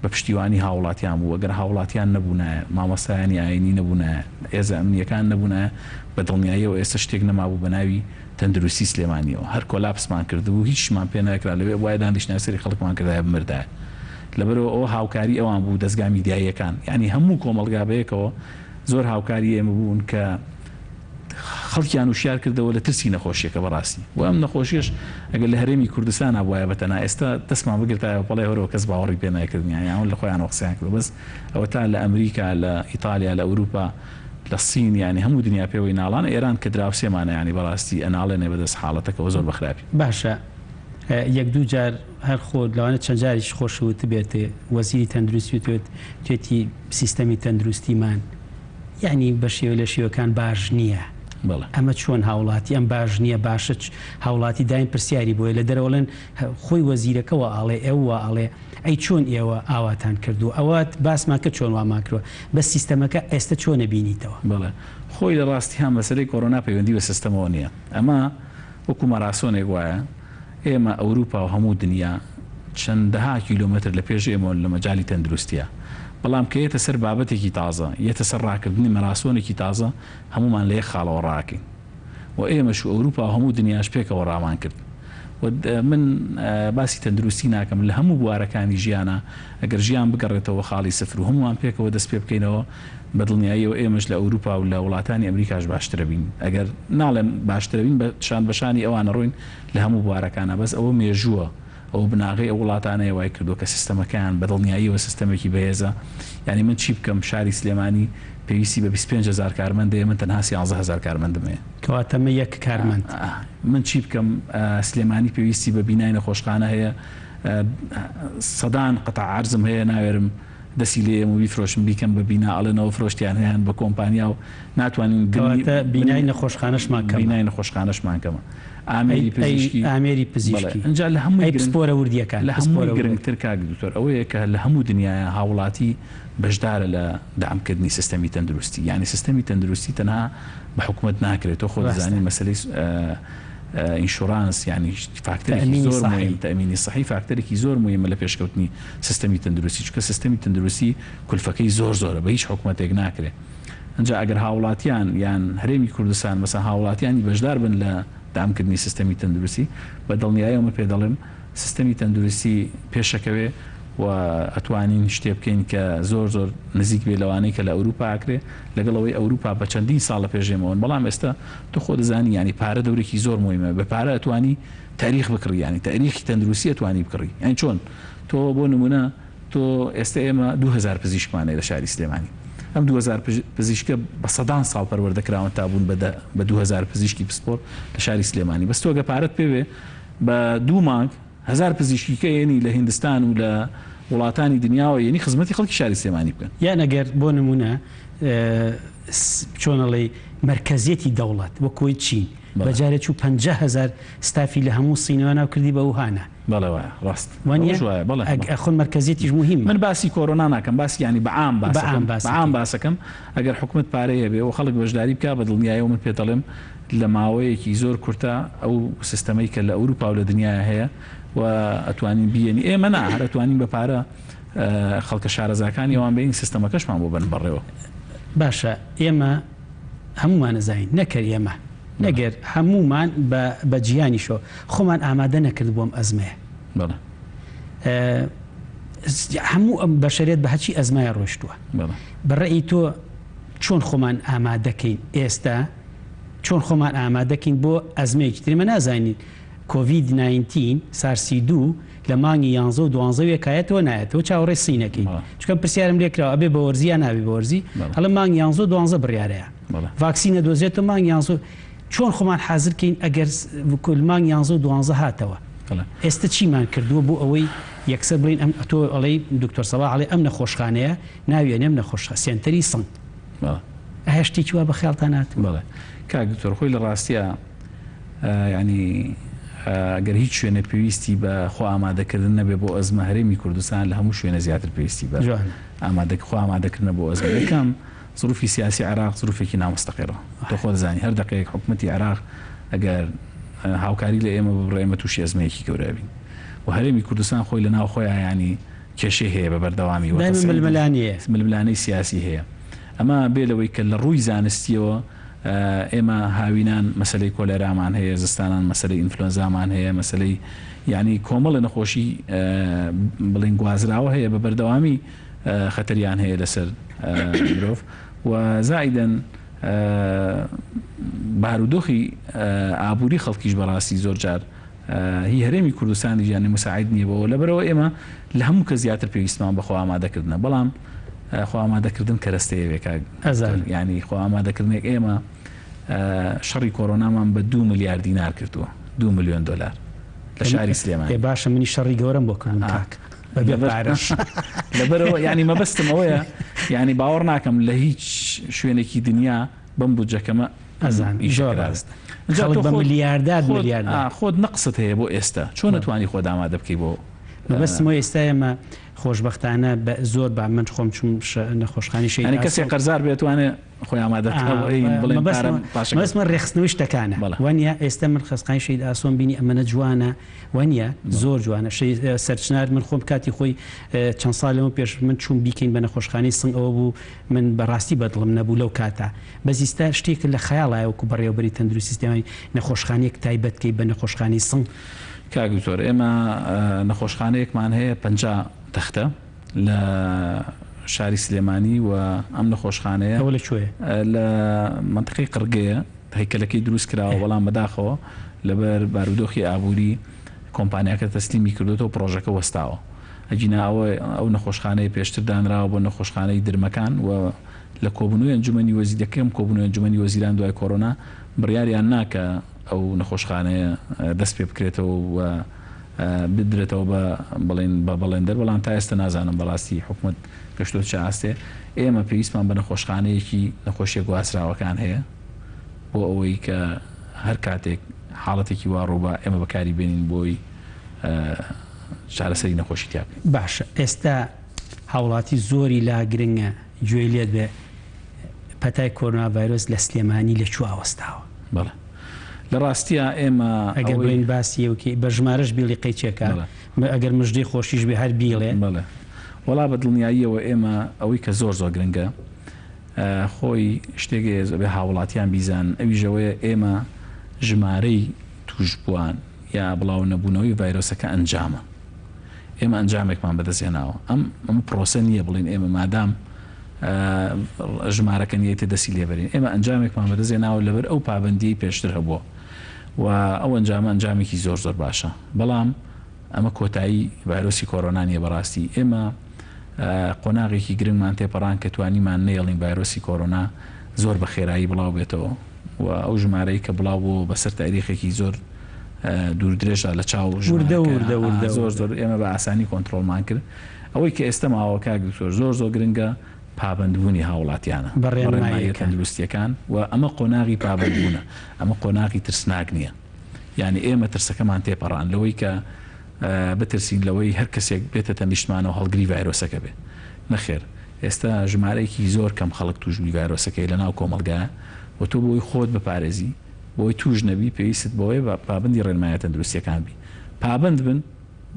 بە پشتیوانی هاوڵاتیان بوو ئەگەر هاوڵاتیان نەبوونایە مامۆستایانی ئاینی نەبوونایە ئێزە ئەمنیەکان نەبوونایە بەدڵنیاییەوە ئێستا شتێک نەمابوو بە ناوی تەندروستی سلێمانیەوە هەر کۆلاپسمان کردبوو هیچمان پێ نەکرا لەوێ وای دانیشتناسەری خەڵکمان کردایە بمردایە لەبەرەوە ئەو هاوکاری ئەوان بوو دەستگا میدیاییەکان ینی هەموو کۆمەلگا بەیەکەوە زۆر هاوکاری ئێمە بوون کە خەڵکیان وشیار کردەوە لە ترسی نەخۆشیەکە بەڕاستی و ئەم نەخۆشیش ئەگەر لە هەرێمی کوردستان نبووایە بەتەنها ئێستا دەستمان بگرتایە بەڵێ هەرەوە کەس باوەڕی پێ ناکردنیان یان لە خۆیان قسەیان کرد بەس ئەوە تا لە ئەمریکا لە ئیتالیا لە ئەوروپا لە سین ینی هەموو دنیا پێوەی ناڵانە ئێران کە دراوسێمانە ینی بەڕاستی ئەناڵێنێ بەدەست حاڵەتەکەەوە زۆر بەخراپی باشە یەک دوو جار هەر خۆ لەوانە چەند جاریش خۆشەوت بێت وەزیری تەندروستی توێتی سیستەمی تەندروستیمان یعنی بە شێوە لە شێوەکان باش نییە ئەمە چۆن هاوڵاتی ئەم باش نییە باشە هاوڵاتی دایم پرسیاری بۆیە لە دەرەوەڵێن خۆی وەزیرەکەەوە ئاڵێ ئێوە ئاڵێ ئەی چۆن ئێوە ئاواتان کردو ئەوات باسماکە چۆن واماکرەوە بە سیستەمەکە ئێستا چۆنە بینیتەوە بەڵێ خۆی لە ڕاستی هەم بەسەری کۆرۆنا پەیوەندی بە سیستەمەوە نییە ئەمە وەکو مەراسۆنێک وایە ئێمە ئەوروپا و هەموو دنیا چەندەها کیلۆمتر لە پێش ئێمە لە مەجای تەندروستیە بەڵام کە یێتە سەر بابەتێکی تازە یێتە سەر ڕاکردنی مەراسۆنێکی تازە هەمومان لە یەک خاڵەوە ڕاکەین و ئێمەش و ئەوروپا و هەموو دنیاش پێکەوە ڕامان کرد من باسی تەندروستی ناکەم لە هەموو بوارەکانی ژیانە ئەگەر ژیان بگەڕێتەوە خاڵی سفر و هەمومان پێکەوە دەست پێ بکەینەوە بەدڵنیاییەوە ئێمەش لە ئەوروپا و لە وڵاتانی ئەمریکاش باشترە بین ئەگەر ناڵێم باشترە بین بە شان بەشانی ئەوانە ڕووین لە هەموو بوارەکانە بەس ئەوە مێژووە ئەو بناغی ئەو وڵاتانەیە وای کردو کە سیستەمەکان بەدڵنیاییەوە سیستەمێکی بەهێزە یعنی من چی بکەم شاری سلێمانی پێویستی بە 25,000 کارمەندێ من تەنها 13,000 کارمەندمێ کەواتەمە یەک کارمەند من چی بکەم سلێمانی پێویستی بە بینای نەخۆشخانە هەیە سەدان قەتع عەرزم هەیە ناوێرم دەسی لێم و بیفرۆشم بیکەم بە بینا ئەڵێنەوە فرۆشتیان هەیەیان بە کۆمپانیا و ناتوانین بینای نەخۆشخانەشمان کەم بینای نەخۆشخانەشمان کەمە ئامێری پزیشکی ئەجا لە هەمووی ئەکسپۆرە وردیەکان لە هەمووی گرنگتر کاک دکتۆر ئەوەیە کە لە هەموو دنیاە هاوڵاتی بەشدارە لە دامکردنی سیستەمی تەندروستی یعنی سیستەمی تەندروستی تەنها بە حکوومەت ناکرێت تۆ خۆ دەزانین مەسەلەی ئینشورانس یعنی فاکتەرێکی زۆر مهم تەمینی صحی فاکتەرێکی زۆر مهمە لە پێشکەوتنی سیستەمی تەندروستی چونکە سیستەمی تەندروستی کولفەکەی زۆرە بە هیچ حکوومەتێک ناکرێت ئەنجا ئەگەر هاوڵاتیان یان هەرێمی کوردستان مەسا هاوڵاتیانی بەشدار بن لە دامکردنی سیستەمی تەندروستی بە دڵنیاییەوە پێ دەڵێم سیستەمی تەندروستی پێشەکەوێ و ئەتوانین شتێ بکەین کە زۆر نزیک بێ لەوانەی کە لە ئەوروپا ئاکرێ لەگەڵەوەی ئەوروپا بە چەندین ساڵە پێشێمەوە بەڵام ئێستا تۆ خۆ دەزانی ینی پارە دەورێکی زۆر مهمە بە پارە ئەتوانی تاریخ بکڕی ینی تاریخی تەندروستی ئەتوانی بکڕی یعنی چۆن تۆ بۆ نمونە تۆ ئێستا ئێمە 2000 پزیشکمانەیە لە شاری سلێمانی ئەم 2000 پزیشکە بە سەدان ساڵ پەروەردەکراون تا بوون بە 2000 پزیشکی پسپۆر لە شاری سلێمانی بەس تۆ گە پارەت پێوێ بە 2 مانگ 1000 پزیشکیکە یعنی لە هیندستان و لە وڵاتانی دنیاوە یعنی خزمەتی خەڵکی شاری سلێمانی بکەن یان ئەگەر بۆ نمونە چۆنەڵێ مرکزیەتی دەوڵەت وەکوی چین بەجارێک و 50,000 ستافی لە هەموو سینەوە ناو کردی بە وهانە بەڵێ وایە ڕاست ئەخۆن مرکزیەتیش مهمە من باسی کۆرۆنا ناکەم باسی ینی بەعام باسەکەم ئەگەر حکومت پارەیە بێ و خەڵک بەشداری بکە بە دڵنیاییەوە من پێ دەڵێم لە ماوەیەکی زۆر کورتە ئەو سیستەمەی کە لە ئەوروپا و لە دنیاە هەیە و ئەتوانین بیێنی ئێمە هەر ئەتوانین بە پارە خەڵکە شارەزاکانی ئەوان بین سیستەمەکەشمان بۆ بن بڕێەوە باشە ئێمە هەمومان نەزانین نەکرد ئێمە نەگەر هەمومان بە گیانیشەوە خۆمان ئامادە نەکرد بۆم ئەزمەیە هەموو ئەم بەشەرێت بە هەچی ئەزمای ڕۆشتووە بەڕێی تۆ چۆن خۆمان ئامادەکەین ئێستا چۆن خۆمان ئامادەکەین بۆ ئەزمەیەکی ترمە نازانین کۆڤید-19 سارسی 2 لە مانگی 11 و 12 کایەتەوە نایەتەوە چاوەڕێ سینەکەی چکە پرسیارم لێکراوە ئەبێ بە وەرزی یان نابێ بە وەرزی هەڵە مانگی 11 و 12 بڕیارەیە ڤاکسینە دۆزێتەوە مانگی 11 چۆن خۆمان حازرکەین ئەگەر مانگی 11 و 12 هاتەوە ئێستا چیمان کردووە بۆ ئەوەی یەکسەر بڵین ئەم تۆ ئەڵێ دکتۆر سەباح ئەڵێ ئەم نەخۆشخانەیە ناوێنێ ئەم نەخۆشخانە سێنتەری سنگ هەشتێکی وا بە خەیاڵتان هاتووە بەڵێ کاک دکتۆر خۆی لە ڕاستیە ینی ئەگەر هیچ شوێنە پێویستی بە خۆ ئامادەکردن نەبێ بۆ ئەزمە هەرێمی کوردستان لە هەموو شوێنە زیاتر پێویستی بە خۆ ئامادەکردنە بۆ ئەزمە یەکەم ظروفی سیاسی عراق ظروفێکی نامستەقیرە تۆ خۆ دەزانی هەر دقەیەک حکومەتی عراق ئەگەر هاوکاری لە ئێمە بڕێمە تووشی ئەزمەیەکی گەورە بین و هەرێمی کوردستان خۆی لە ناو خۆیان ینی کێشەی هەیە بە بەردەوامی ململانەی سیاسی هەیە ئەمە بێ لەوەی کە لە ڕووی زانستیەوە ئێمە هاوینان مەسلەی کۆلێرامان هەیە زستانان مەسلەی ئینفلۆنزامان هەیە مەسلەی یعنی کۆمەڵە نەخۆشی بڵین گوازراوە هەیە بە بەردەوامی خەتەریان هەیە لەسەر مرۆڤ و زائیدەن بارودۆخی ئابووری خەڵکیش بەڕاستی زۆر جار هی هەرێمی کوردستانی ژیانی مساعد نییە بەوە لەبەرەوە ئێمە لە هەموو کە زیاتر پێویستمان بە خۆ ئامادەکردنە بەڵام خۆ ئامادەکردن کەرەستەیەوێک ینی خۆ ئامادەکردنێک ئێمە شەڕی کۆرۆنامان بە 2 ملیار دینار کردووە 2 ملیۆن دلار لە شاری سلێمانی باشە منی شەڕی گەورەم بۆ کردن کاک لەبەرەوە ینی مەبەستم ئەوەیە ینی باوەڕ ناکەم لە هیچ شوێنێکی دنیا بەم بودجەکەمە بە ملیاردات خۆت نەقست هەیە بۆ ئێستا چۆن نتوانی خۆ ئامادە بکەی بۆ بەسمەوە ئێستا ئێمە خۆشببختانە بە زۆر با من خۆم چوم نەخۆشخانی شەی کەسێ قەرزار بێتوانێت خۆی ئامادەمە ڕێخستنەوەی شتەکانە وانە ئێستا من خەسقانی شەید ئاسۆم بینی ئەمەە جوانە وانە زۆر جوانە سەرچنار من خۆم کاتی خۆی چەند ساڵەوە پێش من چوم بیکەین بە نەخۆشخانی سنگ ئەوە بوو من بەڕاستی بەدڵم نەبوو لەو کاتە بەزیستا شتێک لە خەیاڵایەوەکو بەڕێوەبەری تەندروستی سیستەمەی نەخۆشخانەیەک تایبەتکەی بە نەخۆشخانی سنگ کاگوتۆر ئێمە نەخۆشخانەیەکمان هەیە 50 تەختە لە شاری سلێمانی و ئەم نەخۆشخانەیە ئەوە لەکوێیە لە منطقەی قرگەیە هەیکەلەکەی دروست کراوە بەڵام بەداخەوە لەبەر بارودۆخی ئابووری کۆمپانیاکە تەسلیمی کردوێتەوە پرۆژەکە وەستاوە ئەجیناوە ئەو نەخۆشخانەی پێشتر دانراوە بۆ نەخۆشخانەی درمەکان و لە کۆبنەوەی ئەنجومەنی وەزیرەکەم کۆبنەوەی ئەنجومەنی وەزیران دوای کۆرۆنا بڕیاریان ناکە ئەو نەخۆشخانەیە دەست پێ بکرێتەوە و بدرێتەوە بە بەڵێندەر بەڵام تا ئێستا نازانم بەڕاستی حکوومەت گەشتۆ چ ئاستێ ئێمە پێویستمان بە نەخۆشخانەیەکی نەخۆشیە گواسراوەکان هەیە بۆ ئەوەی کە هەر کاتێک حاڵەتێکی وا ڕووبە ئێمە بەکاری بێنین بۆی چارەسەری نەخۆشی تیا بکەین. باشە ئێستا هاوڵاتی زۆری لا گرنگە گوێی لێت بێ پەتای کۆرونا ڤایرۆس لە سلێمانی لەکوێ ئاوەستاوە؟ بەڵێ لە ڕاستیە ئێمە ئەگەر بڵین باسیەوەکی بە ژمارەش بیڵی قەیچێکە ئەگەر مژدەی خۆشیش بێ هەر بیڵێ بڵێ وەڵا بە دڵنیاییەوە ئێمە ئەوەی کە زۆر گرنگە خۆی شتێکی بێ هاوڵاتیان بیزان ئەویژەوەیە ئێمە ژمارەی توش بووان یا بڵاو نەبوونەوەی ڤایرۆسەکە ئەنجامە ئێمە ئەنجامێکمان بەدەستێناوە ئەم پرۆسە نییە بڵین ئێمە مادام ژمارەکە نیەتە دەسی لێبەرین ئێمە ئەنجامێکمان بەدەستێناوە لەبەر ئەو پابندی پێشتر هەبووە و ئەو ئەنجامێکی زۆر باشە بەڵام ئەمە کۆتایی ڤایرۆسی کۆرۆنانیە بەڕاستی ئێمە قۆناغێکی گرنگمان تێپەڕان کە توانیمان نێڵین ڤایرۆسی کۆرۆنا زۆر بە خێرایی بڵاو بێتەوە و ئەو ژمارەی کە بڵاو بوو بەسەر تاریخێکی زۆر دوور درێژە لە چاو زۆر ئێمە بە ئاسانی کۆنتترۆلمان کرد ئەوەی کە ئێستا ماوە کاگوتۆر زۆر گرنگە پابندبوونی هاوڵاتیانە بەڕێنمایی تەندروستیەکان و ئەمە قۆناغی پابندبوونە ئەمە قۆناغی ترسناک نییە یعنی ئێمە ترسەکەمان تێپەڕان لەوەی کە بترسین لەوەی هەر کەسێک بێتە تەنیشتمانەوە هەڵگری ڤایرۆسەکە بێ نەخێر ئێستا ژمارەیەکی زۆر کەم خەڵک توژبووی ڤایرۆسەکەی لە ناو کۆمەلگایە و تۆ بۆی خۆت بپارێزی بۆی توش نەبی پێویست بۆی بە پابندی ڕێنمایە تەندروستیەکان بی پابند بن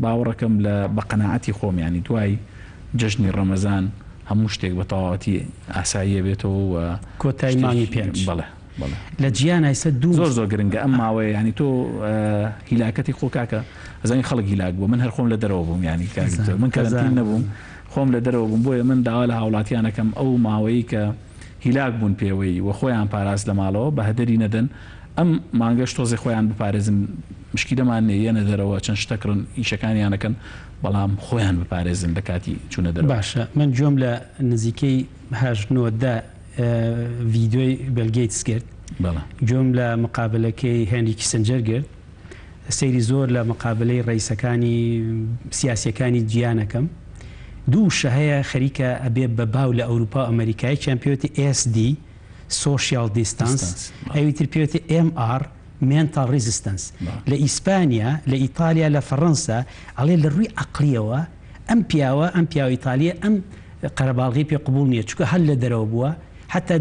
باوەڕەکەم لە بە قەناعەتی خۆم ینی دوای جژنی ڕەمەزان هەموو شتێک بە تەواوەتی ئاساییە بێتەوە و کۆتایی مانگی پێنج بڵێ لە جیان ئایسە زۆر گرنگە ئەم ماوەیە ینی تۆ هیلاکەتی خۆکاکە ئەزانی خەڵک هیلاک بوو من هەر خۆم لە دەرەوە بووم ینی من کەرەنتین نەبووم خۆم لە دەرەوە بووم بۆیە من داوا لە هاوڵاتیانەکەم ئەو ماوەیە کە هیلاک بوون پێوەی و خۆیان پاراست لە ماڵەوە بە هەدەری نەدەن ئەم مانگەش تۆزی خۆیان بپارێزن مشکیلەمان نێنە دەرەوە چەند شتەکردن ئیشەکانیانەکەن بەڵام خۆیان بپارێزن لە کاتی چوونە دەرەوە. باشە من جۆم لە نزیکەی هەژنۆدا ڤیدۆی بەلگیتس کرد جۆم لە مقابلەکەی هێنری کیسنجەر کرد سەیری زۆر لە مقابلەی ڕئیسەکانی سیاسیەکانی گیانەکەم دوو شەهەیە خەریکە ئەبێ بە باو لە ئەوروپا ئەمریکای چمپیۆتی SD سوشیال دیستانس ئەویتر پێوتی MR mental resistance لە ئیسپانیا لە ئیتالیا لە فەڕەنسا ئەڵێ لە ڕووی عەقلیەوە ئەم پیاوە ئیتالیا ئەم قەرەباڵغی پێ قبول نییە چونکە هەل لە دەرەوە بووە حتا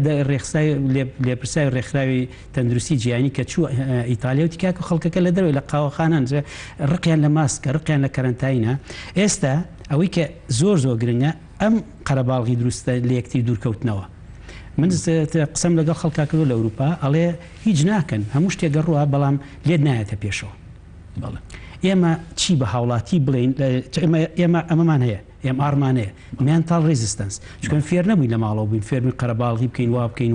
لێپرسای ڕێکخراوی تەندروستی جیهانی کە چوو ئیتالیا و تکاکە خەڵکەکە لە دەرەوەی لە قاوەخانان ڕقیان لە ماسکە ڕقیان لە کەرەنتاینە ئێستا ئەوەی کە زۆر گرنگە ئەم قەرەباڵغی دروستە لە یەکتری دوورکەوتنەوە من قسەم لەگەڵ خەڵکا کردو لە ئەوروپا ئەڵێ هیچ ناکەن هەموو شتێک گەڕووە بەڵام لێت نایەتە پێشەوە ئێمە چی بە هاوڵاتی بڵین ئێمە ئەمەمان هەیە MRمان هەیە mental resistance چکەن فێر نەبووین لە ماڵەوە بووین فێرمی قەرەباڵغی بکەین وا بکەین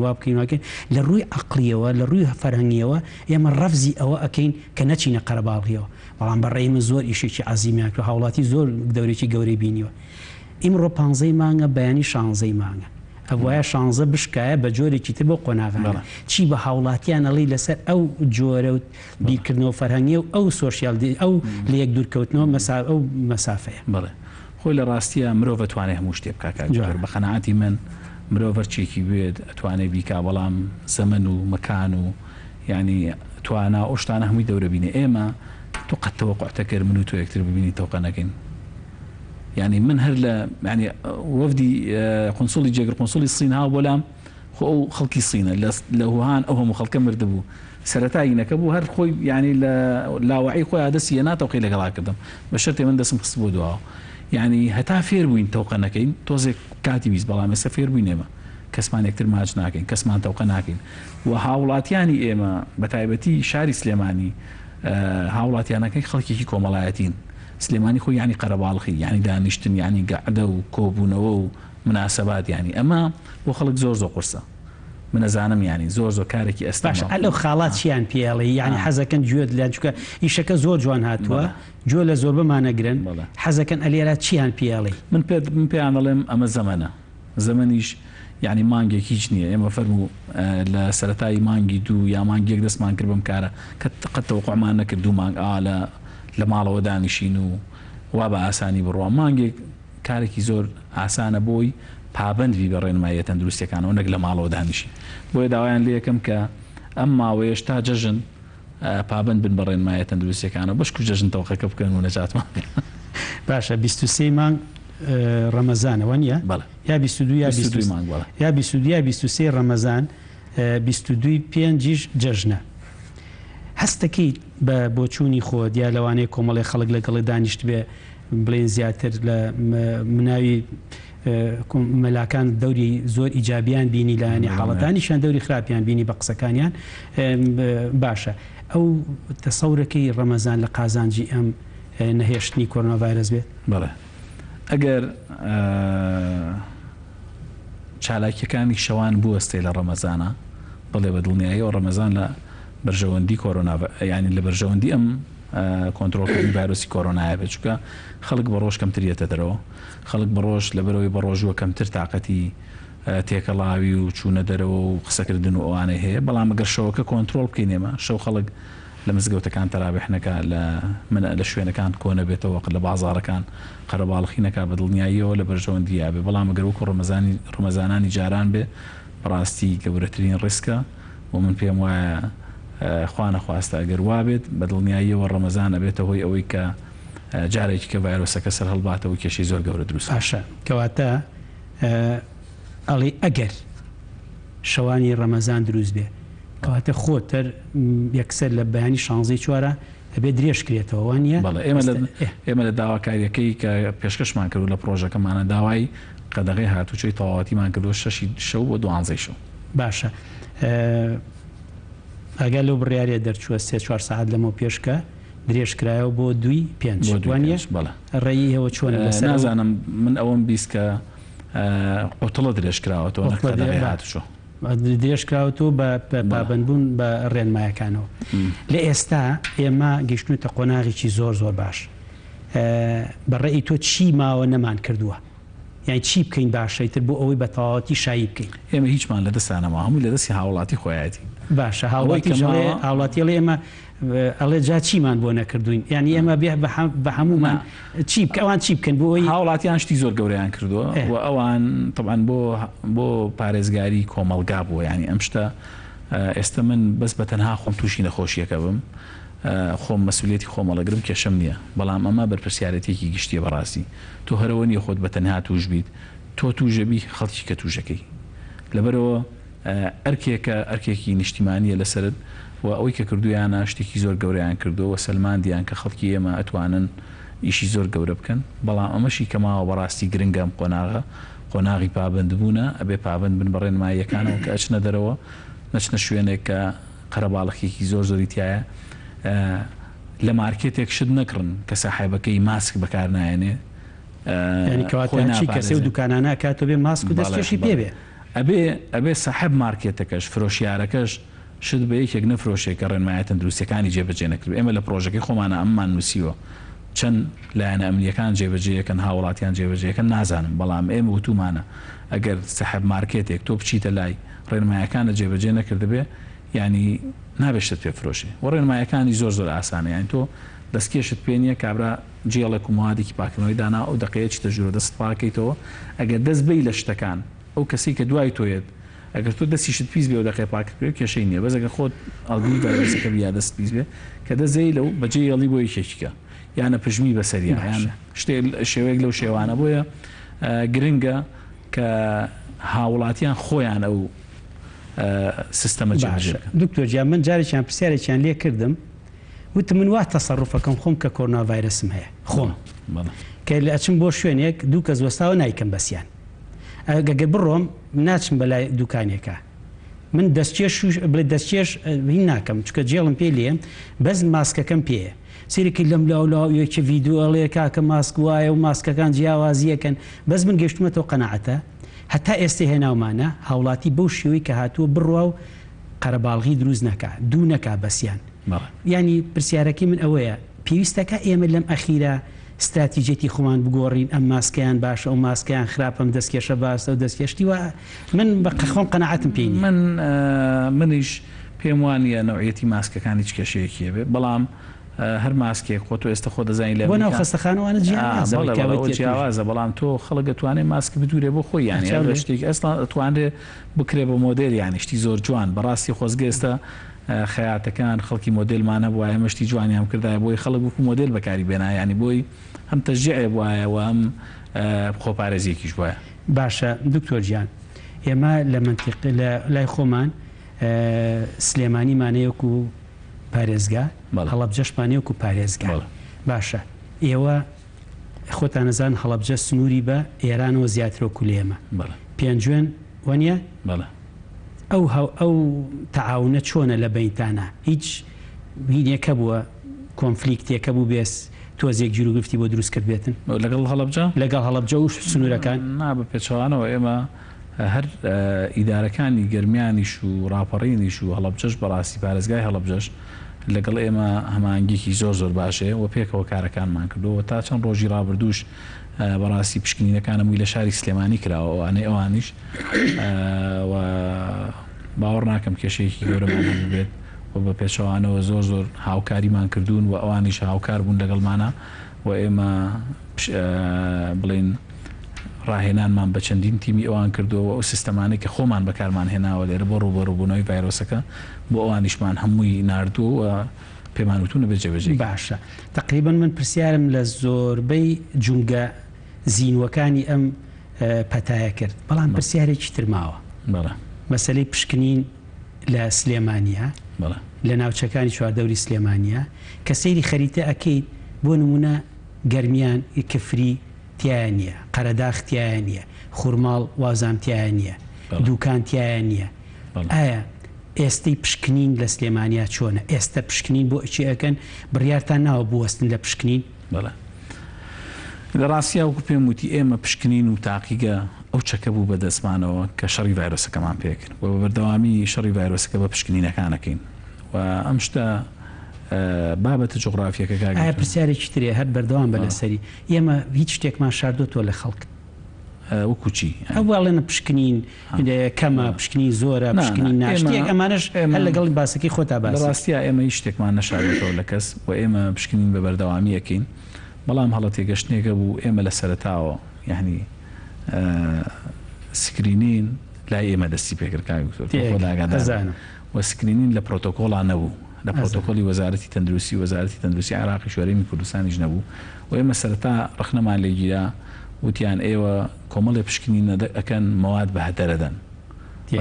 لە ڕووی عەقلیەوە لە ڕووی فەرهەنگیەوە ئێمە ڕەفزی ئەوە ئەکەین کە نەچینە قەرەباڵغیەوە بەڵام بەڕێی من زۆر ئیشێکی عەزیمیان کرد هاوڵاتی زۆر دەورێکی گەورەی بینیوە ئیمڕۆ 15 مانگە بەیانی 16 مانگە ئەوایە 16 بشکایە بە جۆرێکی تر بۆ قۆناغانە چی بە هاوڵاتیان ئەڵی لەسەر ئەو جۆرە و بیرکردنەوە فەرهەنگی و ئەو سۆشیال ئەو لە یەک دوورکەوتنەوە ئەو مەسافەیە بڵێ خۆی لە ڕاستیە مرۆڤ دەتوانێت هەموو شتێ بکات بە قەناعەتی من مرۆڤەرچێکی بێت ئەتوانێت بیکا بەڵام زەمن و مەکان و یعنی توانە ئەو شتانە هەمووی دەورە بینێ ئێمە تو قەت تەوەقوعتەکرد من و تۆ یەکتر ببینی تەوقع نەکەین يعني من هر يعني وفدي قنصلي جاكر قنصلي الصين ها بولام خو خلقي الصين لو هان أوهم خلق مردبو سرتاي نكبو هر خوي يعني لا وعي خوي هذا سيانات أو قيل قلا كدم بشرت من دسم خصبو دعاء يعني هتا فير وين توقع نكين توزك كاتبيز بلا مسافير وين ما كسمان يكتر ماج ناكين كسمان توقع ناكين وهاولات يعني إما بتعبتي شاري سليماني هاولات يعني كي خلقي كوملاياتين سليماني خو يعني قربالخي يعني دانشتن يعني قعدة وكوبونة ومناسبات يعني أما وخلق زورزو قرصة من زانم يعني زورزو كاركي استعمال باش لو خالات شيان بيالي يعني حزكن جود لانشكا يشكا زور جوان هاتوا جول زور بما نقرن حزكن اليرات شيان بيالي من بيانلم أما زمنيش يعني مانجي كيجني اما فرمو لسرتاي مانجي دو يا مانجي دس مان كربم كارا قد توقع ما نكردو مانج لا لماڵەوە دانیشین و وا بە ئاسانی بڕوە مانگێک کارێکی زۆر ئاسانە بۆی پابندوی بە ڕێنماییە تەندروستیەکانەوە نەک لە ماڵەوە دانیشی بۆیە داوایان لێ یەکەم کە ئەم ماوەیەش تا جەژن پابند بن بە ڕێنماییە تەندروستیەکانەوە بەشک و جەژن تەوقەکە بکەن و نەجاتمان باشە 23 مانگ ڕەمەزانەوە نیە یا 22 یا 22 مانگ یا 22 یا 23 ڕەمەزان 22 پێنجیش جەژنە هەستەکەی بە بۆچوونی خۆت یا لەوانەیە کۆمەڵی خەڵک لەگەڵی دانیشت بێ بڵێن زیاتر لە مناوی مەلاکان دەوری زۆر ئیجابیان بینی لایانی حاڵەتانیشان دەوری خراپیان بینی بە قسەکانیان باشە ئەو تەسەورەکەی ڕەمەزان لە قازانجی ئەم نەهێشتنی کۆرۆناڤایرەس بێت بەڵێ ئەگەر چالاکیەکانی شەوان بوەستێ لە ڕەمەزانە بڵێ بە دڵنیاییەوە ڕەمەزان لە برژەوەندی کۆرۆنا یعنی لە برژەوەندی ئەم کۆنتڕۆڵکردنی ڤایرۆسی کۆرۆنایە بێت چونکە خەڵک بە ڕۆژ کەمتریەتە دەرەوە خەڵک بە ڕۆژ لەبەرەوەی بە ڕۆژوە کەمتر تااقەتی تێکەڵاوی و چوونە دەرەوە و قسەکردن و ئەوانەی هەیە بەڵام ئەگەر شەوەکە کۆنتڕۆڵ بکەین ئێمە شەو خەڵک لە مزگەوتەکان تەرابێحنەکە لە شوێنەکان کۆنە بێتەوە لە بازاڕەکان قەرەباڵخینەکە بە دڵنیاییەوە لە بەرژەوەندیە بێ بەڵام ئەگەر وەکو ڕەمەزانانی جاران بێ بەڕاستی گەورەترین ڕیسکە و من پێم وایە خوانە خواستە ئەگەر وابێت بە دڵنیاییەوە ڕەمەزانە بێتە هۆی ئەوەی کە جارێکی کە ڤایرۆسەکە سەر هەڵباتەوە کێشەی زۆر گەورە دروست باشە کەواتە ئەڵێ ئەگەر شەوانی ڕەمەزان دروست بێ کەواتە خۆتر یەکسەر لە بەیانی 16 چوارە ئەبێ درێژکرێتەوە وانە ئێمە لە داواکاریەکەی کە پێشکەشمان کرد لە پرۆژەکەمانە داوای قەدەغی هاتوچەی تەواوەتیمان کردو 6 شەو بۆ 12 شەو باشە ئەگەر لەو بڕیارێ دەرچووە 3-4 ساعت لەمە پێشکە درێژکرایەوە بۆ 2-5 وانە ڕێی هەوە چۆن نازانم من ئەوەم بیست کە ئۆتڵە درێژکراوەتەوە هاتوشۆ درێژکراوەتەوە بە پابندبوون بە ڕێنمایەکانەوە لە ئێستا ئێمە گەیشتنوتە قۆناغێکی زۆر زۆر باش بەڕێی تۆ چی ماوە نەمان کردووە یعنی چی بکەین باشەیتر بۆ ئەوەی بە تەواوەتی شایی بکەین ئێمە هیچمان لە دەستانەوە هەموو لە دەستی هاوڵاتی خۆیەتی باشە هاوڵاتی لە ئێمە ئەڵێ جا چیمان بۆ نەکردوین یعنی ئێمە بێ بە هەمومان چی بکە ئەوان چی بکەن بۆ ئەوی هاوڵاتیان شتی زۆر گەورەیان کردووە و ئەوان طبعاً بۆ پارێزگاری کۆمەڵگا بووە ینی ئەم شتە ئێستا من بەس بە تەنها خۆم تووشی نەخۆشیەکە بم خۆم مەسئولێتی خۆمەڵەگرم کێشەم نییە بەڵام ئەمە بەرپرسیارەتێکی گشتیە بەڕاستی تۆ هەرەوە نیە خۆت بە تەنها توش بیت تۆ توژەبی خەڵکی کە توژەکەی لەبەرەوە ئەرکێکی نیشتیمانیە لەسرت و ئەوەی کە کردویانە شتێکی زۆر گەورەیان کردووە سەلماندیان کە خەڵکی ئێمە ئەتوانن ئیشی زۆر گەورە بکەن بەڵام ئەمەشی کەماوە بەڕاستی گرنگەم قۆناغی پابندبوونە ئەبێ پابند بن بە ڕێنماییەکانەوە کە ئەچنە دەرەوە نەچنە شوێنێک کە قەرەباڵغێکی زۆر زۆری تایە لە مارکێتێک شت نەکڕن کە ساحێبەکەی ماسک بەکار نایەنێ ینی کەواتە کەسێ و دوکانانە کاتۆ بێ ماسک و دەستکێشی پێبێ ئەبێ ساحب مارکێتەکەش فرۆشیارەکەش شت بە یەکێک نەفرۆشێک کە ڕێنمایە تەندروستیەکانی جێبەجێ نەکرد ئێمە لە پرۆژەکەی خۆمانە ئەممان نووسیوە چەند لایەنە ئەمنیەکان جێبەجێیەکەن هاوڵاتیان جێبەجێیەکەن نازانم بەڵام ئێمە وتومانە ئەگەر ساحب مارکێتێک تۆ بچیتە لای ڕێنمایەکانە جێبەجێ نەکردبێ ینی نابێشت پێفرۆشی و ڕێنمایەکانی زۆر زۆر ئاسانە یان تۆ دەستکێشت پێ نییە کابرا جێڵێک و موادێکی پاکردنەوەی دانا و دقەیەکی تەژورە دەست پاکەیتەوە ئەگەر دەست بی لە شتەکان ئەو کەسی کە دوای تۆیت ئەگەر تۆ دەستیشت پیس بێ و دەقێ پاکردێت کێشەی نییە بەس ئەگەر خۆت ئەڵگوی ڤایرۆسەکە بیا دەست پیس بێ کە دەزەی لەو بەجێ هێڵی بۆ یەکێکیکە یانە پژمی بەسەریان یان شێوەیەک لەو شێوانە بۆیە گرنگە کە هاوڵاتیان خۆیان ئەو سیستەمە جێبەجێ بکەن. دکتۆر گیان من جارێکیان پرسیارێکیان لێ کردم وتم من وا تەسەڕوفەکەم خۆم کە کۆڕۆنا ڤایرۆسم هەیە خۆم کە ئەچم بۆ شوێنێک دوو کەس وەستاوە نایکەم بەسییان ئەگەر بڕۆم ناچم بەلای دوکانێکە من دەستکێش بڵێ دەستکێش هین ناکەم چکە جێڵم پێ لێم بەس ماسکەکەم پێەیە سێرەی لەم لاولاو یەکە ڤیددیۆڵەیە کاکە ماسک وایە و ماسکەکان جیاوازیەکەن بەس من گەشتمەتەوە قەنەعەتە هەتا ئێستا هێناومانە هاوڵاتی بەو شێوەی کە هاتووە بڕوا و قەرەباڵغی دروست نەکا دوو نەکا بەسییان ینی پرسیارەکەی من ئەوەیە پێویستەکە ئێمە لەم ئەخیرە استراتیجێتی خۆمان بگۆڕین ئەم ماسکیان باشە ئەو ماسکیان خراپم دەستکێشە باسە و دەستکێشتی وە من بە خۆم قەنەعەتم پێی منیش پێم وانە نەوعەتی ماسکەکانی هیچ کێشەیەکیە بێ بەڵام هەر ماسکێک خۆ تۆ ئێستا خۆ دەزانین لە بۆ ناو خەستەخانەوانە جیاوازە بەڵام تۆ خەڵک دەتوانێت ماسک بدورێ بۆ خۆی یانی شتێک ئەستا دەتوانێت بکرێ بە مۆدل یانی شتی زۆر جوان بەڕاستی خۆزگە ئێستا خەیاتەکان خەڵکی مۆدلمانە بووایە مەشتی جوانیان کردای بۆی خەڵک وەکو مۆدل بەکاری بێنای ینی بۆی هەم تەژێعێ وایە و هەم خۆپارێزیەکیش وایە. باشە دکتۆر گیان ئێمە لە منتیق لای خۆمان سلێمانیمانەیەک و پارێزگا هەڵەبجەشمانەیەک و پارێزگا باشە ئێوە خۆتان نەزان هەڵەبجە سنووری بە ئێرانەوە زیاترۆ کولێمە پێنجوێن وەنیە ئەو تەعاونە چۆنە لە بەینتانە هیچ هینێکە بووە کۆنفلیکتێکە بوو بێس تۆزێک گیرروگرفتی بۆ دروست کرد بێتن لەگەڵ هەڵەبجە هەڵەبجە و سنوورەکان نابە پێچەوانەوە ئێمە هەر ئیدارەکانی گەرمیانیش و ڕاپەڕینیش و هەڵەبجەش بەڕاستی پارێزگای هەڵەبجەش لەگەڵ ئێمە هەمانگیکی زۆر باشەیە و پێکەوە کارەکانمان کردەوە تا چەند ڕۆژی ڕابردوش بەڕاستی پشکنینەکانە مووی لە شاری سلێمانی کراوە ئەوانەی ئەوانیش باوەڕ ناکەم کێشەیەکی گەورەمان بێت و بە پێچەوانەوە زۆر هاوکاریمان کردوون و ئەوانیش هاوکار بوون لەگەڵمانە و ئێمە بڵێن ڕاهێنانمان بە چەندین تیمی ئەوان کردووە ئەو سیستەمانەی کە خۆمان بەکارمان هێناوە لێرە بۆ ڕوبەڕووبوونەوەی ڤایرۆسەکە بۆ ئەوانیشمان هەمووی ناردووە و پێمان وتونە بەجێبەجێ. باشە تقریبا من پرسیارم لە زۆربەی جونگە زیینوەکانی ئەم پەتایە کرد بەڵام پرسیارێکی ترماوە مەسەلەی پشکنین لە سلێمانیە لە ناوچەکانی چواردەوری سلێمانیە کە سەیری خەریتە ئەکەیت بۆ نمونە گەرمیان کفری تیایە نییە قەرەداختیایە نییە خوورماڵ وازامتیایە نییە دووکانتیایە نییە ئایا ئێستەی پشکنین لە سلێمانیا چۆنە ئێستا پشکنین بۆ ئەچی ئەەکەن بڕیارتان ناوە بوەستن لە پشکنین لە ڕاستیا وەکو پێم وتی ئێمە پشکنین و تاقیگە ئەو چەکە بوو بە دەستمانەوە کە شەڕی ڤایرۆسەکەمان پێکرد و بەردەوامی شەڕی ڤایرۆسەکە بە پشکنینەکانەکەین و ئەم شتە بابەتە جغرافیەکە پرسیارێکی ترێ هەر بەردەوام بە لەسەری ئێمە هیچ شتێکمان شاردۆتەوە لە خەڵک وەکوچی ئەوواڵێنە پشکنین کەمە پشکنی زۆرە پشکنی ناشتێک ئەمانش هەر لەگەڵ باسەکەی خۆتا باس ڕاستیا ئێمە هیچ شتێکمان نەشاردێتەوە لە کەس و ئێمە پشکنین بە بەردەوامی یەکەین بەڵام هەڵە تێگەشتنێکە بوو ئێمە لە سەرەتاوە یعنی سکرینین لای ئێمە دەستی پێکردکاوی و سکرینین لە پرۆتۆکۆڵان نەبوو لە پرۆتۆکۆلی وەزارەتی تەندروستی عێراقی شوێرەمی کوردستانیش نەبوو و ئێمە سەرەتا ڕخنەمان لێگیرا وتیان ئێوە کۆمەڵێ پشکنین ئەەکەن مەواد بە هەدەرەدەن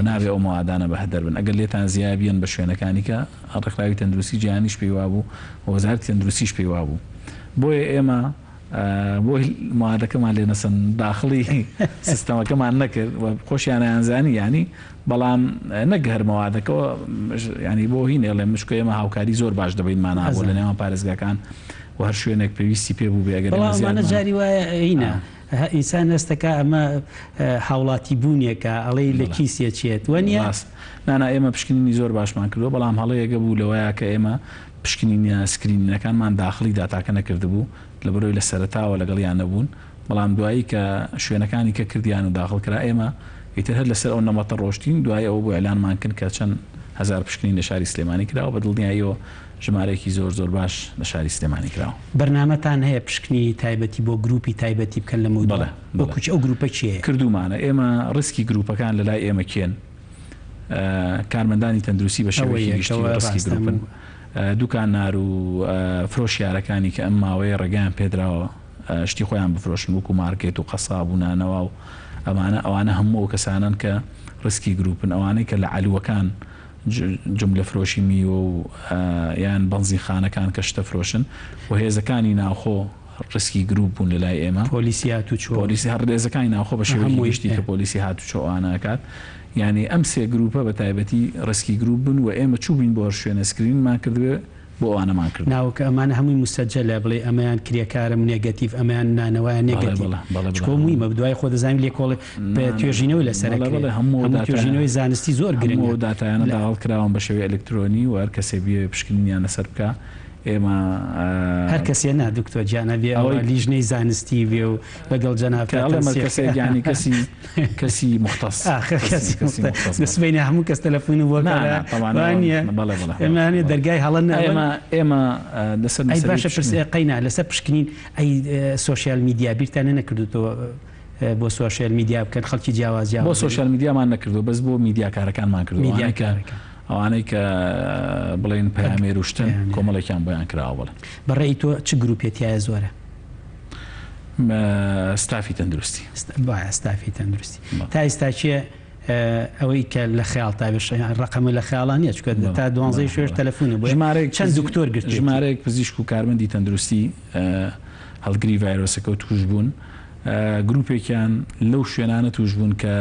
ناوێ ئەو مەوادانە بە هەدەر بن ئەگەر لێتان زیابیان بە شوێنەکانی کە ڕێکخراوی تەندروستی جیهانیش پێیوا بوو و وەزارەتی تەندروستیش پێیوا بوو بۆیە ئێمە بۆی مادەکەمان لێ نەسن داخڵی سیستەمەکەمان نەکرد و خۆشیانیانزانی ینی بەڵام نەگەر مەوادەکەەوە ینی بۆ هی نێڵێ مشکۆ ئێمە هاوکاری زۆر باش دەبینمانە بۆ لە نێوان پارێزگاکان و هەر شوێنێک پێویستی پێ بوو بێگەرمانە جاری وایە هینە ئینسان هەستەکە ئەمە هاوڵاتی بوونیەکە ئەڵەی لە کیسیە چێت وەنیە نانا ئێمە پشکنینی زۆر باشمان کردو بەڵام هەڵەیەگە بوو لەوەیە کە ئێمە پشکنینە سکرینەکانمان داخلی داتاکە نەکرد بوو لە بەرۆی لە سەرەتاوە لەگەڵیان نەبوون بەڵام دوایی کە شوێنەکانی کە کردیان و داخل کرا ئێمە ئیتر هەر لەسەر ئەو نەمەتە ڕۆشتین دوای ئەوە بۆ ئەلانمان کرد کە چەند هزار پشکنین لە شاری سلێمانی کراوە بە دڵنیاییەوە ژمارەیەکی زۆر باش لە شاری سلێمانی کراوە. بەرنامەتان هەیە پشکنی تایبەتی بۆ گروپی تایبەتی بکەن لە مودڵە بۆ کوچ ئەو گروپە چیە کردومانە ئێمە ڕسکی گروپەکان لە لای ئێمە کێن کارمەندانی تەندروستی بە شێوەیەکی گشتی ڕسکی گروپن دوکانار و فرۆشیارەکانی کە ئەم ماوەیە ڕێگەیان پێدراوە شتی خۆیان بفرۆشن وەکو مارکێت و قەساب و نانەوە و ئەوانە هەموو کەسانن کە ڕسکی گروپن ئەوانەی کە لە عەلوەکان جملە فرۆشی میوە و یان بەنزی خانەکان کە شتە فرۆشن و هێزەکانی ناوخۆ ڕسکی گروپ بوون لە لای ئێمە پۆلیسی هاتوچۆ پۆلیسی هەر هێزەکانی ناوخۆ بە شێوەیەکی گشتی کە پۆلیسی هاتوچۆ ئەوانەکات یعنی ئەم سێ گروپە بە تایبەتی ڕسکی گروپ بن و ئێمە چوو بین بۆ شوێنە سکرینمان کردوێ بۆ ئەوانەمان کرد ناوکە ئەمانە هەمووی مستەجەلە بڵێ ئەمەیان کرێکارم نێگەتیڤ ئەمەیان نانەوەیان نێگەتیڤ کۆمووی مە دوای خۆ دەزانین لێکۆڵ توێژینەوەی لەسەرەکە هەموو توێژینەوەی زانستی زۆر گرنگە داتایانە داهەڵ کراون بە شێوەی ئەلکترۆنی و هەر کەسێ بێ پشکنینیان لەسەر بکە ئێمە هەر کەسێ نا دکتۆر گیانە بێ ئەوە لیژنەی زانستی بێ و لەگەڵ جەنابکەسێگیانی کەسی مختص دەسبینە هەموو کەس تەلەفۆنی بۆ ئێمانێ دەرگای هەڵەن ئێمە لەسەر باشە پرسیار قەینا لەسەر پشکنین ئەی سۆشیال میدیا بیرتانە نەکردوتەوە بۆ سۆشیال میدیا بکەن خەڵکی جیاوازیان بۆ سۆشیال میدیامان نەکردو بەس بۆ میدیاکارەکانمان کردو ئەوانەی کە بڵێن پەیامێر وشتن کۆمەڵێکیان بۆیان کراوە بڵێ بەڕێی تۆ چ گروپێتیایە زۆرە ستافی تەندروستی ستافی تەندروستی تا ئێستا چیە ئەوەی کە لە خەیاڵ تابش ڕقەمە لە خەیاڵانیە چکە تا 12 شوێش تەلەفۆنی بۆ چەند دکتۆر گرت ژمارەیەک پزیشک و کارمەندی تەندروستی هەڵگری ڤایرۆسەکە و توش بوون گروپێکیان لەو شوێنانە توش بوون کە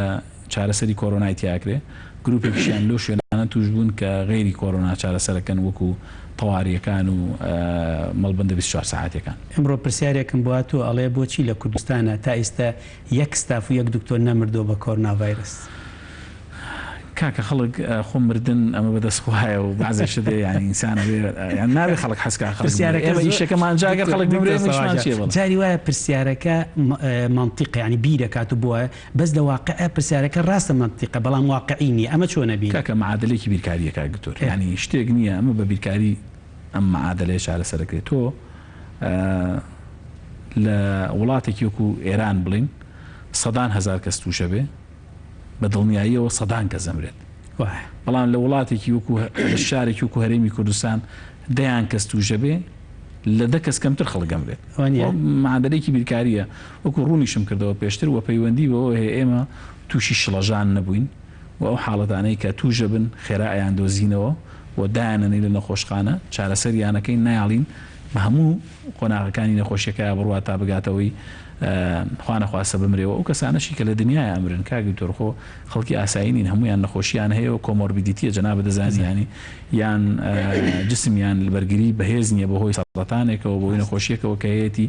چارەسەری کۆرۆنای تیاکرێ گروپێکیان لەو شوێنانە توش بوون کە غێری کۆرۆنا چارەسەرەکەن وەکو تەواریەکان و مەڵبەندە 24 ساعاتەکان ئەمڕۆ پرسیارێکم بواتۆ ئەڵێ بۆچی لە کوردستانە تا ئێستا یەک ستاف و یەک دکتۆر نەمردۆ بە کۆرۆنا ڤایرس کاکە خەڵک خۆ مردن ئەمە بەدەستخوایە و بەعزێک دێ یعنی ئینسانە نابێ خەڵک حەسکا پرسیارەکە ئیشەکەمان جاگەر خەڵک بمرێ جاری وایە پرسیارەکە منطقی ینی بیرەکات و بووە بەس لە واقع پرسیارەکە ڕاستە منطقە بەڵام واقعی نیە ئەمە چۆنە بین کاکە معادلێکی بیرکاریە کاگتۆر ینی شتێک نییە ئەمە بە بیرکاری ئەم معادلەیە چارەسەرەکرێت تۆ لە وڵاتێکی وەکو ئێران بڵین 100,000 کەس تووشە بێ بە دڵنیاییەوە 100 کەس ئەمرێت بەڵام لە وڵاتێکی وەکو شارێکی وەکو هەرێمی کوردستان 10 کەس تووشە بێ لە 10 کەس کەمتر خەڵک ئەمرێت معادلەیەکی بیرکاریە وەکو ڕوونیشم کردەوە پێشتر و پەیوەندی بەوە هەیە ئێمە تووشی شڵەژان نەبووین و ئەو حاڵەتانەی کە تووشە بن خێرایان دۆزینەوە و دایانەی لە نەخۆشخانە چارەسەریانەکەی نایاڵین بە هەموو قۆناغەکانی نەخۆشیەکە بڕوا تا بگاتەوەی خوانەخواسە بمرێەوە ئەو کەسانەشی کە لە دنیای ئەمرن کاگی تۆرخۆ خەڵکی ئاسایینین هەمویان نەخۆشییان هەیە و کۆمۆربیدیتیە جەنابە دەزانیانی یان جسمیان بەرگری بەهێز نییە بەهۆی سەڵاتانێکەوە بۆی نەخۆشیەکەوە کە هەیەی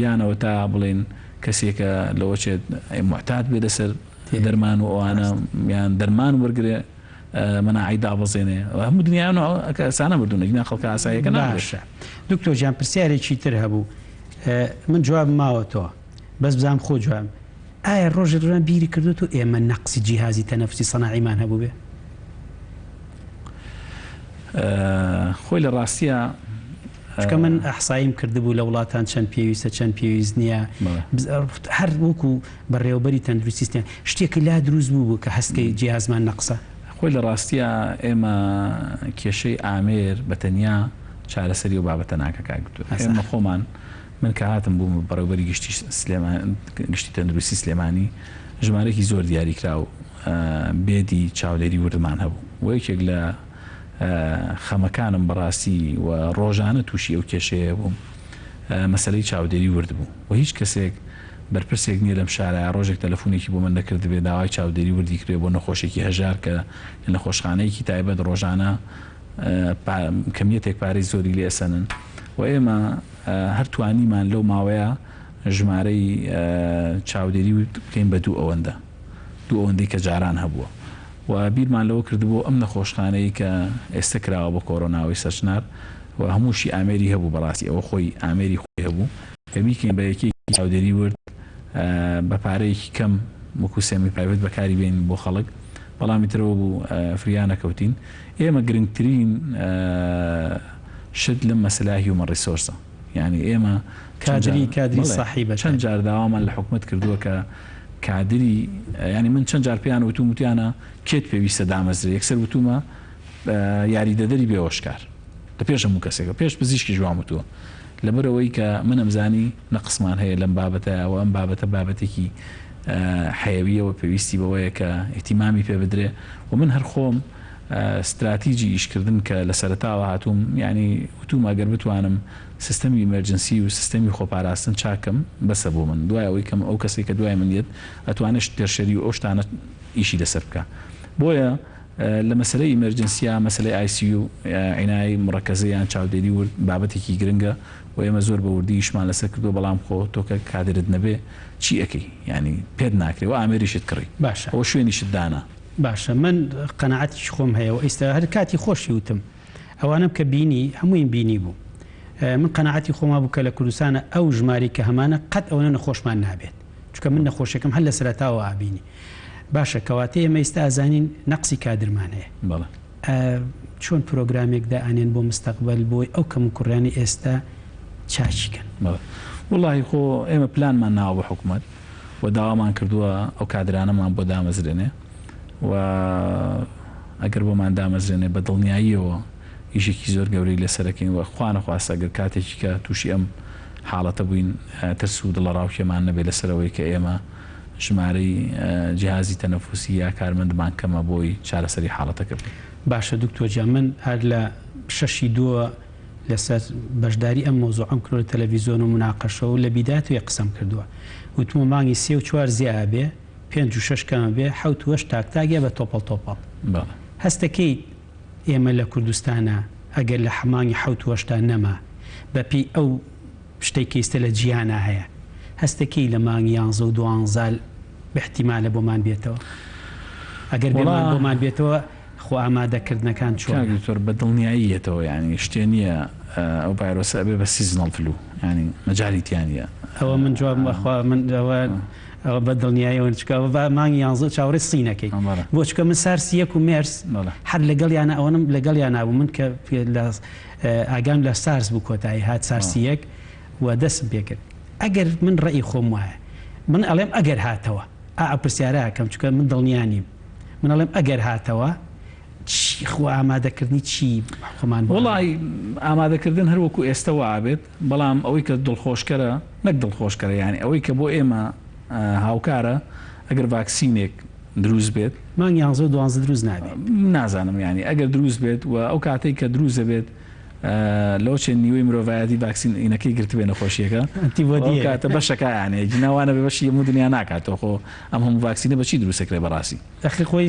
یانەوە تا بڵێن کەسێکە لەوەچێت معتاد بێ لەسەر دەرمان و ئەوانە یان دەرمان وەرگێ مناعی دابەزێنێ هەموو دنیایان ئەسانە بردوونە گینا خەڵکە ئاساییەکە ناشە. دکتۆر جان پرسیارێکی تر هەبوو من جواب ماوەتەوە بەس بزانم خۆ جوام ئایا ڕۆژێ ڕۆژان بیری کردوت و ئێمە نەقسی جیهازی تەنەفسی سەناعیمان هەبوو بێ خۆی لە ڕاستیە چکە من ئەحسایم کردبوو لە وڵاتان چەند پێویستە چەند پێویست نییە هەر وەکو بەڕێوەبەری تەندروستیستیان شتێکی لا دروست بوو کە هەستکەی جیهازمان نەقسە خۆی لە ڕاستیە ئێمە کێشەی ئامێر بە تەنیا چارەسەری و بابەتە ناکە کاگتووە ئێمە خۆمان من کە هاتم بووم بەڕێوەبەری گشتی تەندروستی سلێمانی ژمارەی زۆر دیاریکرا و بێدی چاودێری وردمان هەبوو و یەکێک لە خەمەکانم بەڕاستی و ڕۆژانە تووشی ئەو کێشەیە بووم مەسەلەی چاودێری ورد بوو و هیچ کەسێک بەرپرسێک نییە لەم شارە ڕۆژێک تەلەفۆنێکی بۆ من نەکرد بێ داوای چاودێری وردی کرێ بۆ نەخۆشێکی هەژار کە نەخۆشخانەیەکی تایبەت ڕۆژانە کەمیەتێک پارەی زۆری لێسەنن و ئێمە هەر توانیمان لەو ماوەیە ژمارەی چاودێری بکەین بە دوو ئەوەندەی کە جاران هەبووە و بیرمان لەوە کردبوو ئەم نەخۆشخانەی کە ئێستا کراوە بە کۆرۆناوی سەرچنار و هەمووشی ئامێری هەبوو بەڕاستی ئەوە خۆی ئامێری خۆی هەبوو کە بیکەین بە یەکێکی چاودێری ورد بە پارەیەکی کەم وەکو سێمی پرایڤێت بەکاری بێن بۆ خەڵک بەڵامی ترەوە بوو فریانەکەوتین ئێمە گرنگترین شت لەم مەسەلای هیومەن ریسۆرسە یعنی ئێمە کادری صاحیبە چەند جار داوامان لە حکومەت کردووە کە کادری ینی من چەند جار پێیان وتیانە کێت پێویستە دامەزرێ یەکسەر وتومە یاریدەدەری بێوەشکار لە پێش هەموو کەسێکە پێش پزیشکی جوان وتووە لەبەرەوەی کە من ئەمزانی نەقسمان هەیە لەم بابەتە ئەوە ئەم بابەتە بابەتێکی حەیەویەوە پێویستی بەوەیە کە ئیحتیمامی پێ بدرێ و من هەر خۆم استراتیجی ئیشکردن کە لە سەرەتاوە هاتووم ینی وتوم ئەگەر بتوانم سیستەمی ئیمەرجنسی و سیستەمی خۆپاراستن چاکەم بەسە بۆ من دوای ئەوەی کەم ئەو کەسێک کە دوای منێت ئەتوانێت تێرشەری و ئەو شتانە ئیشی لەسەر بکە بۆیە لە مەسلەی ئیمەرجنسیا مەسلەی ICU عینایی مڕەکەزەیان چاودێری ورد بابەتێکی گرنگە و ئێمە زۆر بە وردی ئیشمان لەسەر کردو بەڵام خۆ تۆکە کادرت نەبێ چی ئەەکەی ینی پێت ناکرێت و ئامێریشت کڕی باشە ئەو شوێنیشت دانا باشە من قەنەعەتیش خۆم هەیە و ئێستا هەر کاتی خۆشی وتم ئەوانم کە بینی هەمووین بینی بوو من قەنەعەتی خۆما بوو کە لە کوردستانە ئەو ژماری کە هەمانە قەت ئەوە نەخۆشمان نابێت چونکە من نەخۆشەکەم هەر لە سەرەتاوە ئابینی باشە کەواتە ئێمە ئێستا ئازانین نەقسی کادرمان هەیە چۆن پرۆگرامێکدا ئانێن بۆ مستەقبل بۆی ئەو کەم کوڕیانی ئێستا چاچیکەن وڵی خۆ ئێمە پلانمان ناوە بە حکوومەت و داوامان کردووە ئەو کادرانەمان بۆ دامەزرێنێ و ئەگەر بۆمان دامەزرێنێ بە دڵنیاییەوە ئیشێکی زۆر گەورەی لەسەرەکەین و خوانە خواستە ئەگەر کاتێکی کە تووشی ئەم حاڵەتە بووین ترس و دڵەڕاوکێمان نەبێت لەسەرەوەی کە ئێمە ژمارەی جیهازی تەنەفوسی یا کارمەندمان کەمە بۆی چارەسەری حاڵەتەکە بێت باشە دکتۆر من هەر لە 6/2 لەسەر بەشداری ئەم مۆزوع ئەم کرۆ تەلەڤیزیۆن و مناقەشە و لە بیداتوێ قسەم کردووە وتمە مانگی 3 و 4 زیاد بێ 5 و 6 کەمە بێ 7 و 8 تاکتاگە بە تۆپەڵ هەستەکەی ئێمە لە کوردستانە ئەگەر لە حمانگی 7 و 8 نەما بەپی ئەو شتێکی ئێستا لە جیهانە هەیە هەستەکەی لە مانگی 11 و 12 باحتیمالە بۆمان بێتەوە ئەگەر بۆمان بێتەوە خۆ ئامادەکردنەکان چۆن بە دڵنیاییەتەوە ینی شتێ نییە ئەو ڤایرۆسە بێ بە سیزنەڵ فلو ینی مەجاریتیانە ئەوە من جواب بەخوا من ئەوە بە دڵنیاییەوە چکەوە مانگی 11 چاوەڕێ سینەکەی بۆ چکە من سارسی 1 و مێرس هەر لەگەڵ یانە ئەوەنم لەگەڵ یان نابوو من کە ئاگام لە سارس بوو کۆتایی هات سارسی 1 و دەستم پێ کرد ئەگەر من ڕێی خۆم وایە من ئەڵێم ئەگەر هاتەوە پرسیارەکەم چکە من دڵنیانیم من ئەڵێم ئەگەر هاتەوە خۆ ئامادەکردنی چی خۆمان وڵی ئامادەکردن هەروەکو ئێستا وابێت بەڵام ئەوەی کە دڵخۆشکەرە نەک دڵخۆشکەرە ینی ئەوەی کە بۆ ئێمە هاوکارە ئەگەر ڤاکسینێک دروست بێت مانگی 11 و 12 دروست نابێت نازانم ینی ئەگەر دروست بێت و ئەو کاتێک کە دروستە بێت لەو چێن نیوەی مرۆڤایەتی ڤاکسینەکەی گرتبێ نەخۆشیەکە کاتە بەشەکە یانێ جناوانە بێ بەشی هەموو دنیا ناکاتەوە خۆ ئەم هەموو ڤاکسینە بەچی دروستەکرێ بەڕاستی دەخی خۆی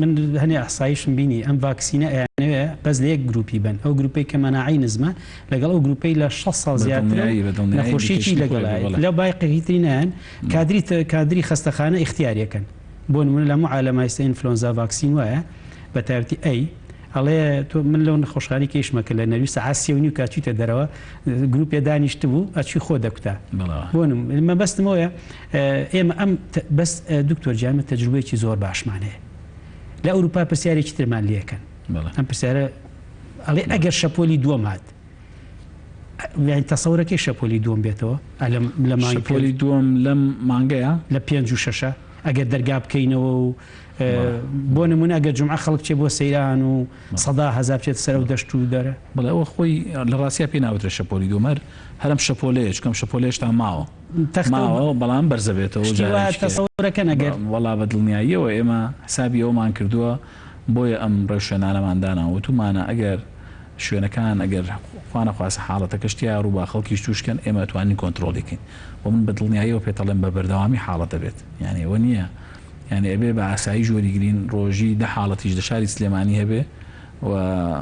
من هەنێ ئەحسایشم بینی ئەم ڤاکسینە ئەیانەوێ بەس لە یەک گروپی بن ئەو گروپی کە مەناعی نزمە لەگەڵ ئەو گروپی لە 6 ساڵ زیاتر نەخۆشیێکی لەگەڵ لە باقیترینیان کادری خەستەخانە اختیارەکەن بۆ نمونە لە معالەمایستە ئینفلۆنزا ڤاکسین وایە بە تایبەتی ئەی ئەڵێ تۆ من لەو نەخۆشخانەی کەیشمەکە لە نەوی سەعات 3:30 کاچیتە دەرەوە گروپێ دانیشت بوو ئەچی خۆ دەکوتا بۆنم مە بەستمەوەیە ئێمە ئەم بەس دکتۆر جامە تەجروبەیەکی زۆر باشمان هەیە لە ئەوروپا پرسیارێکی ترمان لێکەن ئەم پرسیارە ئەڵێ ئەگەر شەپۆلی دووەم هات تەسەورەکەی شەپۆلی دووەم بێتەوە لە شەپۆلی دووەم لەم مانگەیە لە 5 و 6 ئەگەر دەرگا بکەینەوە و بۆ نمونە ئەگەر جمعە خەڵک چێ بۆ سەیران و 100,000 بچێت سەر و دەشت و دەرە بەڵێ ئەوە خۆی لە ڕاستیا پێ ناوترە شەپۆلی دوومەر هەرم شەپۆلەیە چکەم شەپۆلێشتا ماوە بەڵام بەرزەبێتەوە تەسەورەکە نەگەر وەڵا بە دڵنیاییەوە ئێمە حسابی ئەومان کردووە بۆیە ئەم ڕێوشێنانەماندانا وتومانە ئەگەر شوێنەکان ئەگەر خوانە خواست حاڵەتە کەشتیا ڕووبا خەڵکیش توشکەن ئێمە توانین کۆنتترۆلێکین و من بە دڵنیاییەوە پێتەڵێن بە بەردەوامی حاڵەتە بێت یعنی ئەوە نییە یعنی ئەبێ بە ئاسایی ژۆریگرین ڕۆژی 10 حاڵەتیش لە شاری سلێمانی هەبێ و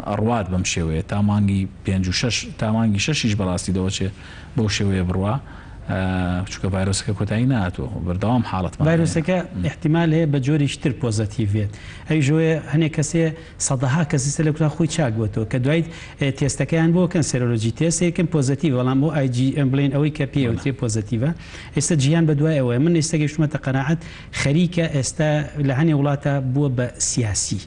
ئەڕوات بەم شێوەیە تا مانگی 5 و 6 تا مانگی 6 بەڕاستی دەوەچێ بەو شێوەیە بڕوا چونکە ڤایرۆسەکە کۆتایی نهاتوە بەردەوام حاڵەتمان ڤایرۆسەکە احتیمال هەیە بە جۆری تر پۆزەتیڤێت ئەی ژۆیە هەنێک کەسێ سەدەها کەسیستە لە کوتا خۆی چاک بۆتەوە کە دوایت تێستەکەیان بۆکەن سێرۆلۆجی تێستێکم پۆزەتیڤ بەڵام بۆ ئایجی بڵێن ئەوەی کە پێوتێ پۆزەتیڤە ئێستا جیان بە دوای ئەوەیە من ئێستا گەیشتمەتە قەناعەت خەریکە ئێستا لە هەنێ وڵاتە بووە بە سیاسی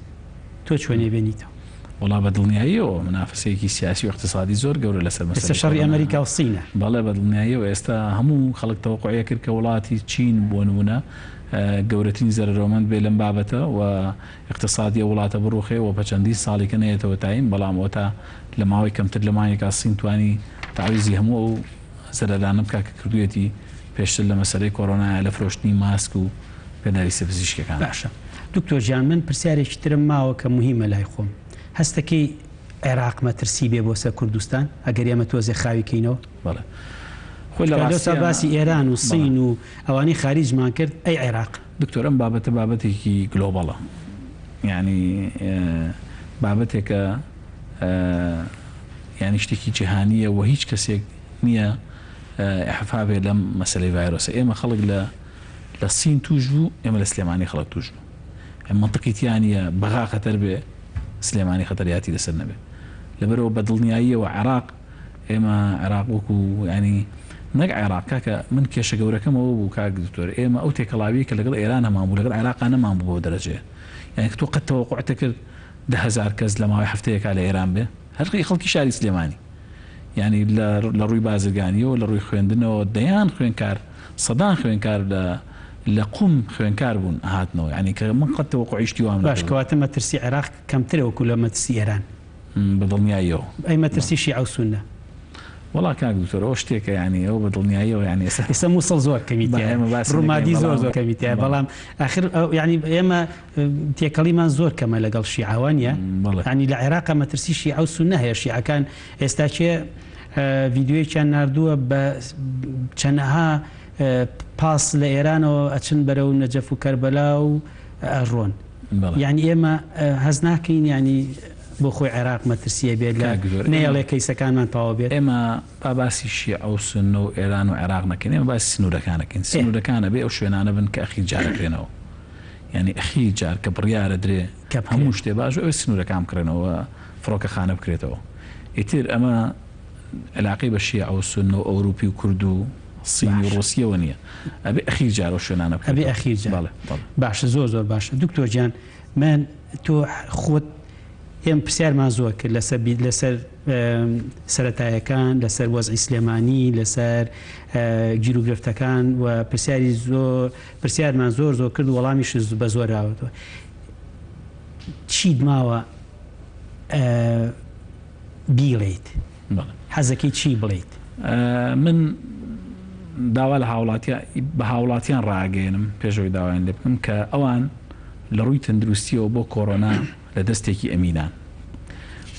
تۆ چۆنێ بێنیتەوە وڵا بە دڵنیاییەوە منافسەیەکی سیاسی و اقتصادی زۆر گەورە لەسەر ئێستا شەڕی ئەمریکا و سینە بەڵێ بە دڵنیاییەوە ئێستا هەموو خەڵک تەوەقعەیە کرد کە وڵاتی چین بۆ نمونە گەورەترین زەرەرۆمەند بێ لەم بابەتە و اقتصادی وڵاتە بڕوخێ و بە چەندی ساڵێکە نەیەتەوە تایم بەڵام ئەوە تا لە ماوەی کەمتر لە مانێکا سین توانی تعویزی هەموو ئەو زەرەرانە بکا کە کردوێتی پێشتر لە مەسەلەی کۆڕۆنایە لە فرۆشتنی ماسک و پێنەریسە پزیشکەکان. باشە دکتۆر جان من پرسیارێکی ترم ماوە کە مهمە لای خۆم هەستەکەی عێراق مەترسی بێ بۆ سەر کوردستان ئەگەر ئێمە تۆزێ خاویکەینەوە بەڵێ خۆی لە ڕاستە باسی ئێران و سین و ئەوانەی خاریجمان کرد ئەی عێراق دکتۆر ئەم بابەتە بابەتێکی گلۆبەڵە یعنی بابەتێکە یعنی شتێکی جیهانیە و هیچ کەسێک نییە احفا بێ لەم مەسەلەی ڤایرۆسە ئێمە خەڵک لە سین توش بوو ئێمە لە سلێمانی خەڵک توش بوو ئەم منطقیتیانە بەغا خەتەر بێ سلێمانی خەتەریاتی لەسەر نەبێ لەبەرەوە بە دڵنیاییەوە عێراق ئێمە عێراق وەکو ینی نەک عێراق کاکە من کێشە گەورەکەمەوە بوو کاک دکتۆر ئێمە ئەو تێکەڵاوی کە لەگەڵ ئێران هەمان بوو لەگەڵ عێراقا نەمان بوو بۆ دەرەجەیە یعنی کە تۆ قەت تەوەقوعتە کرد 10,000 کەس لە ماوەی هەفتەیەکا لە ئێران بێ هەرقی خەڵکی شاری سلێمانی یعنی لە ڕووی بازرگانیەوە لە ڕووی خوێندنەوە دەیان خوێنکار سەدان خوێنکار لە قوم خوێنکار بوون هاتنەوە ینی کە من قەت تەوەقوعیشتی وام باش کەواتە مەترسی عێراق کەمترە وەکو لە مەترسی ئێران بە دڵنیاییەوە ئەی مەترسی شیعە و سونە وڵا کاک دکتۆر ئەو شتێکە ینی ئەو بە دڵنیاییەوە ینی ئێستا مووسڵ زۆر کەمیتە ڕوومادی زۆر کەمیتە بەڵام ئاخر ینی ئێمە تێکەڵیمان زۆر کەمە لەگەڵ شیعەوانە ینی لە عێراق مەترسی شیعە و سونە هەیە شیعەکان ئێستا چێ ڤیددیۆیان نردووە بە چەندەها پاس لە ئێرانەوە ئەچن بەرەو نەجەف و کەربەلا و ئەڕۆن یعنی ئێمە هەز ناکەین ینی بۆ خۆی عێراق مەترسیە بێت لە نەیەڵێ کەیسەکانمان تەواو بێت ئێمە باسی شیعە و سونە و ئێران و عێراق نەکەین ئێمە باسی سنوورەکانەکەین سنوورەکانە بێ ئەو شوێنانە بن کە ئەخیر جارەکرێنەوە ینی ئەخیر جار کە بڕیارە درێ کە هەموو شتێ باش ئەو سنوورەکان بکرێنەوە فڕۆکەخانە بکرێتەوە ئیتر ئەمە علاقەی بە شیعە و سونە و ئەوروپی و کورد و سین و ڕۆسیەوە نییە ئەبێ ئەخیر جارە شوێنانە ئەبێ ئەخیر جار باشە زۆر زۆر باشە دکتۆر گیان من تۆ خۆت ئێمە پرسیارمان زۆر کرد لەسەر سەرەتایەکان لەسەر وەزعی سلێمانی لەسەر گیر و گرفتەکان و پرسیارمان زۆر کرد وەڵامیش بە زۆر راوەتەوە چیت ماوە بیڵێیت حەزەکەی چی بڵێیت من داوا لە بە هاوڵاتیان ڕاگەێنم پێشەوەی داوایان لێ بکەم کە ئەوان لە ڕووی تەندروستیەوە بۆ کۆڕۆنا لە دەستێکی ئەمینان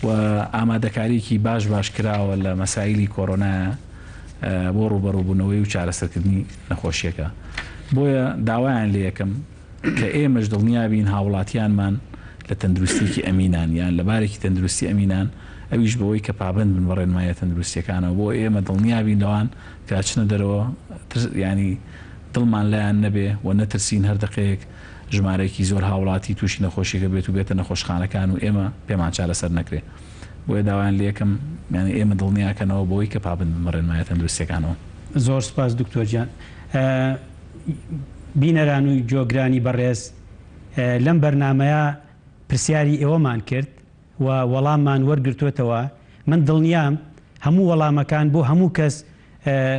و ئامادەکاریکی باش کراوە لە مەسایلی کۆڕۆنایە بۆ ڕوبەڕووبوونەوەی و چارەسەرکردنی نەخۆشیەکە بۆیە داوایان لێ یەکەم کە ئێمەش دڵنیابین هاوڵاتیانمان لە تەندروستێکی ئەمینان یان لە بارێکی تەندروستی ئەمینان ئەویش بەوەی کە پابند بن بەڕێنمایە تەندروستیەکانەوە بۆ ئێمە دڵنیابین لەوان کاچنە دەرەوە ینی دڵمان لایەن نەبێ و نەترسین هەر دقەیەک ژمارەیەکی زۆر هاوڵاتی تووشی نەخۆشیەکە بێت و بێتە نەخۆشخانەکان و ئێمە پێمان چارەسەر نەکرێ بۆیە داوایان لێ یەکەم یعنی ئێمە دڵنیاکەنەوە بۆی کە پابند بن بەڕێنمایە تەندروستیەکانەوە. زۆر سپاس دکتۆر گیان بینەران و جۆگرانی بەڕێز لەم بەرنامەیە پرسیاری ئێوەمان کرد و وەڵاممان وەرگرتوێتەوە من دڵنیام هەموو وەڵامەکان بۆ هەموو کەس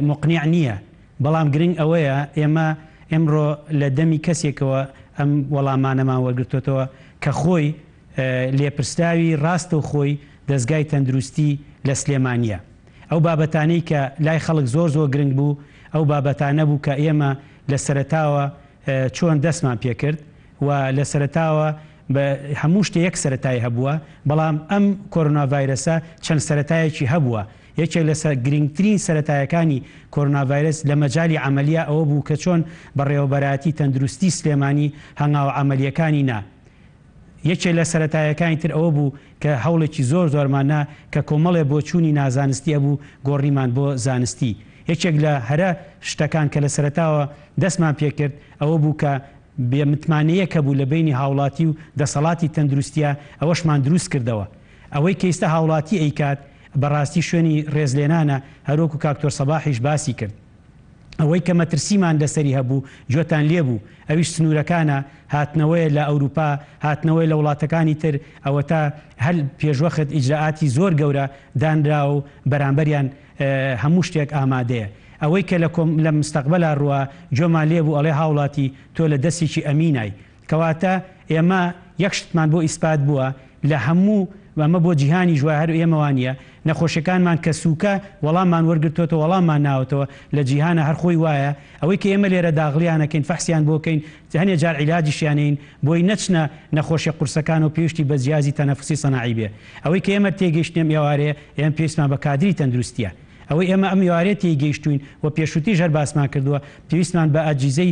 مقنیع نییە بەڵام گرنگ ئەوەیە ئێمە ئەمڕۆ لە دەمی کەسێکەوە ئەم وەڵامانەمان وەرگرتوێتەوە کە خۆی لێپرسراوی ڕاستە و خۆی دەستگای تەندروستی لە سلێمانیە ئەو بابەتانەی کە لای خەڵک زۆر گرنگ بوو ئەو بابەتانە بوو کە ئێمە لە سەرەتاوە چۆن دەستمان پێکرد و لە سەرەتاوە بە هەموو شتێ یەک سەرەتایی هەبووە بەڵام ئەم کۆرۆنا ڤایرەسە چەند سەرەتایەکی هەبووە یەکێک لە گرنگترین سەرەتایەکانی کۆرۆنا ڤایرەس لە مەجای عەمەلیە ئەوە بوو کە چۆن بەڕێوەبەرایەتی تەندروستی سلێمانی هەنگاو عەمەلیەکانی نا یەکێک لە سەرەتایەکانی تر ئەوە بوو کە هەوڵێکی زۆرماننا کە کۆمەڵێ بۆ چوونی نازانستی هەبوو گۆڕیمان بۆ زانستی یەکێک لە هەرە شتەکان کە لە سەرەتاوە دەستمان پێکرد ئەوە بوو کە بێمتمانەیە کە بوو لە بینی هاوڵاتی و دەسەڵاتی تەندروستیە ئەوەشمان دروست کردەوە. ئەوەی کە ئێستا هاوڵاتی ئەیکات بەڕاستی شوێنی ڕێزلێنانە، هەروەکو کاکتۆر سەباحیش باسی کرد. ئەوەی کە مەترسیمان لەسەری هەبوو جۆتان لێبوو، ئەویش سنوورەکانە، هاتنەوەی لە ئەوروپا، هاتنەوەی لە وڵاتەکانی تر، ئەوە تا هەر پێشوەخت ئیجراعاتی زۆر گەورە دانرا و بەرامبەریان هەموو شتێک ئامادەیە. ئەوەی کە لە مستەقبەلا ڕوە جۆمان لێبوو ئەڵێ هاوڵاتی تۆ لە دەستێکی ئەمینای، کەواتە ئێمە یەک شتمان بۆ ئیسپات بووە لە هەموو ئەمە بۆ جیهانی ژوای هەر ئێمەوانە نەخۆشیەکانمان کە سووکە وەڵاممان وەرگرتوتە وەڵاممان ناوتەوە لە جیهانە هەرخۆی وایە. ئەوەی کە ئێمە لێرە داغڵیانەکەین فەحسیان بۆکەین هەنێ جار عیلاجیشیانین بۆی نەچنە نەخۆشیە قورسەکان و پێویستی بە جیازی تەنەفوسی سەناعی بێ. ئەوەی کە ئێمە تێگەیشتنێم ئێوارەیە ئێمە پێویستمان بە کادری تەندروستیە. ئەوەی ئێمە ئەم ئێوارەیە تێگەیشتوین و پێشووتی ژەر باسمان کردووە پێویستمان بە ئەجیزەی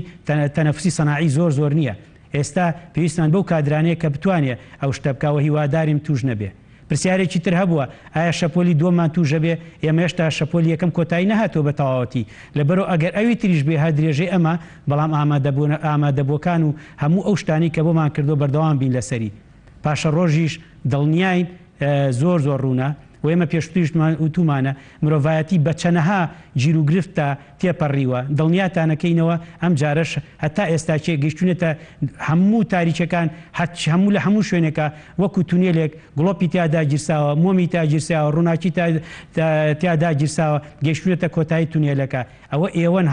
تەنەفوسی سەناعی زۆر نییە. ئێستا پێویستمان بەو کادرانەیە کە بتوانێت ئەو شتە بکەوە، هیواداریم توش نەبێ. پرسیارێکی تر هەبووە ئایا شەپۆلی دۆمان توژە بێ؟ ئێمە هێشتا شەپۆلی یەکەم کۆتایی نەهاتۆ بە تەواوەتی، لەبەرەوە ئەگەر ئەوی تریش بێ هە درێژەی ئەمە، بەڵام ئامادەبووەکان و هەموو ئەو شتانی کە بۆمان کردو بەردەوام بین لەسەری. پاشە ڕۆژیش دڵنیاین زۆر ڕوونە و ئێمە پێشتریش وتومانە مرۆڤایەتی بە چەنەها گیر و گرفتە تێپەڕیوە، دڵنیاتانەکەینەوە ئەم جارش هەتا ئێستا گەیشتونێتە هەموو تاریچەکان، هەموو لە هەموو شوێنێکە وەکو تونێلێک گڵۆپی تیادا گیرساوە، مۆمی تا گیرساوە، ڕووناکی تیادا گیرساوە، گەیشتونێتە کۆتایی تونێلەکە. ئەوە ئێوەن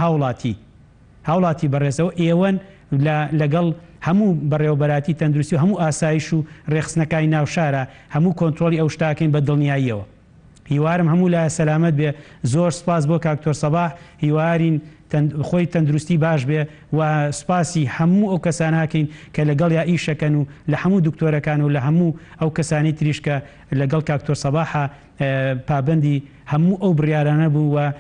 هاوڵاتی بەڕێزەوە، ئێوەن لەگەڵ هەموو بەڕێوەبەراتی تەندروستی و هەموو ئاسایش و ڕێخستنەکانی ناو شارە هەموو کۆنتترۆلی ئەو شتاکەین بە دڵنیاییەوە. هیوارم هەموو لە سەلامەت بێ. زۆر سپاس بۆ کاکتۆر سەباح، هیوارین خۆی تەندروستی باش بێ و سپاسی هەموو ئەو کەساناکەین کە لەگەڵ یا ئیشەکەن و لە هەموو دکتۆرەکان و لە هەموو ئەو کەسانی تریشکە لەگەڵ کاکتۆر سەباحە پابندی هەموو ئەو بڕیارانە بوو و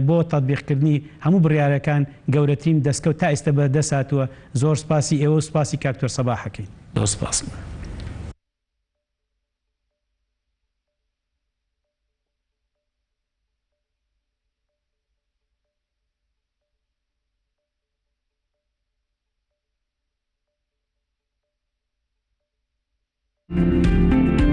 بۆ تەطبیقکردنی هەموو بڕیارەکان گەورەترین دەستکەوت تا ئێستا بەدەساتوە. زۆر سپاسی ئێوە و سپاسی کاکتۆر سەباحەکەین. زۆر سپاس. Thank you.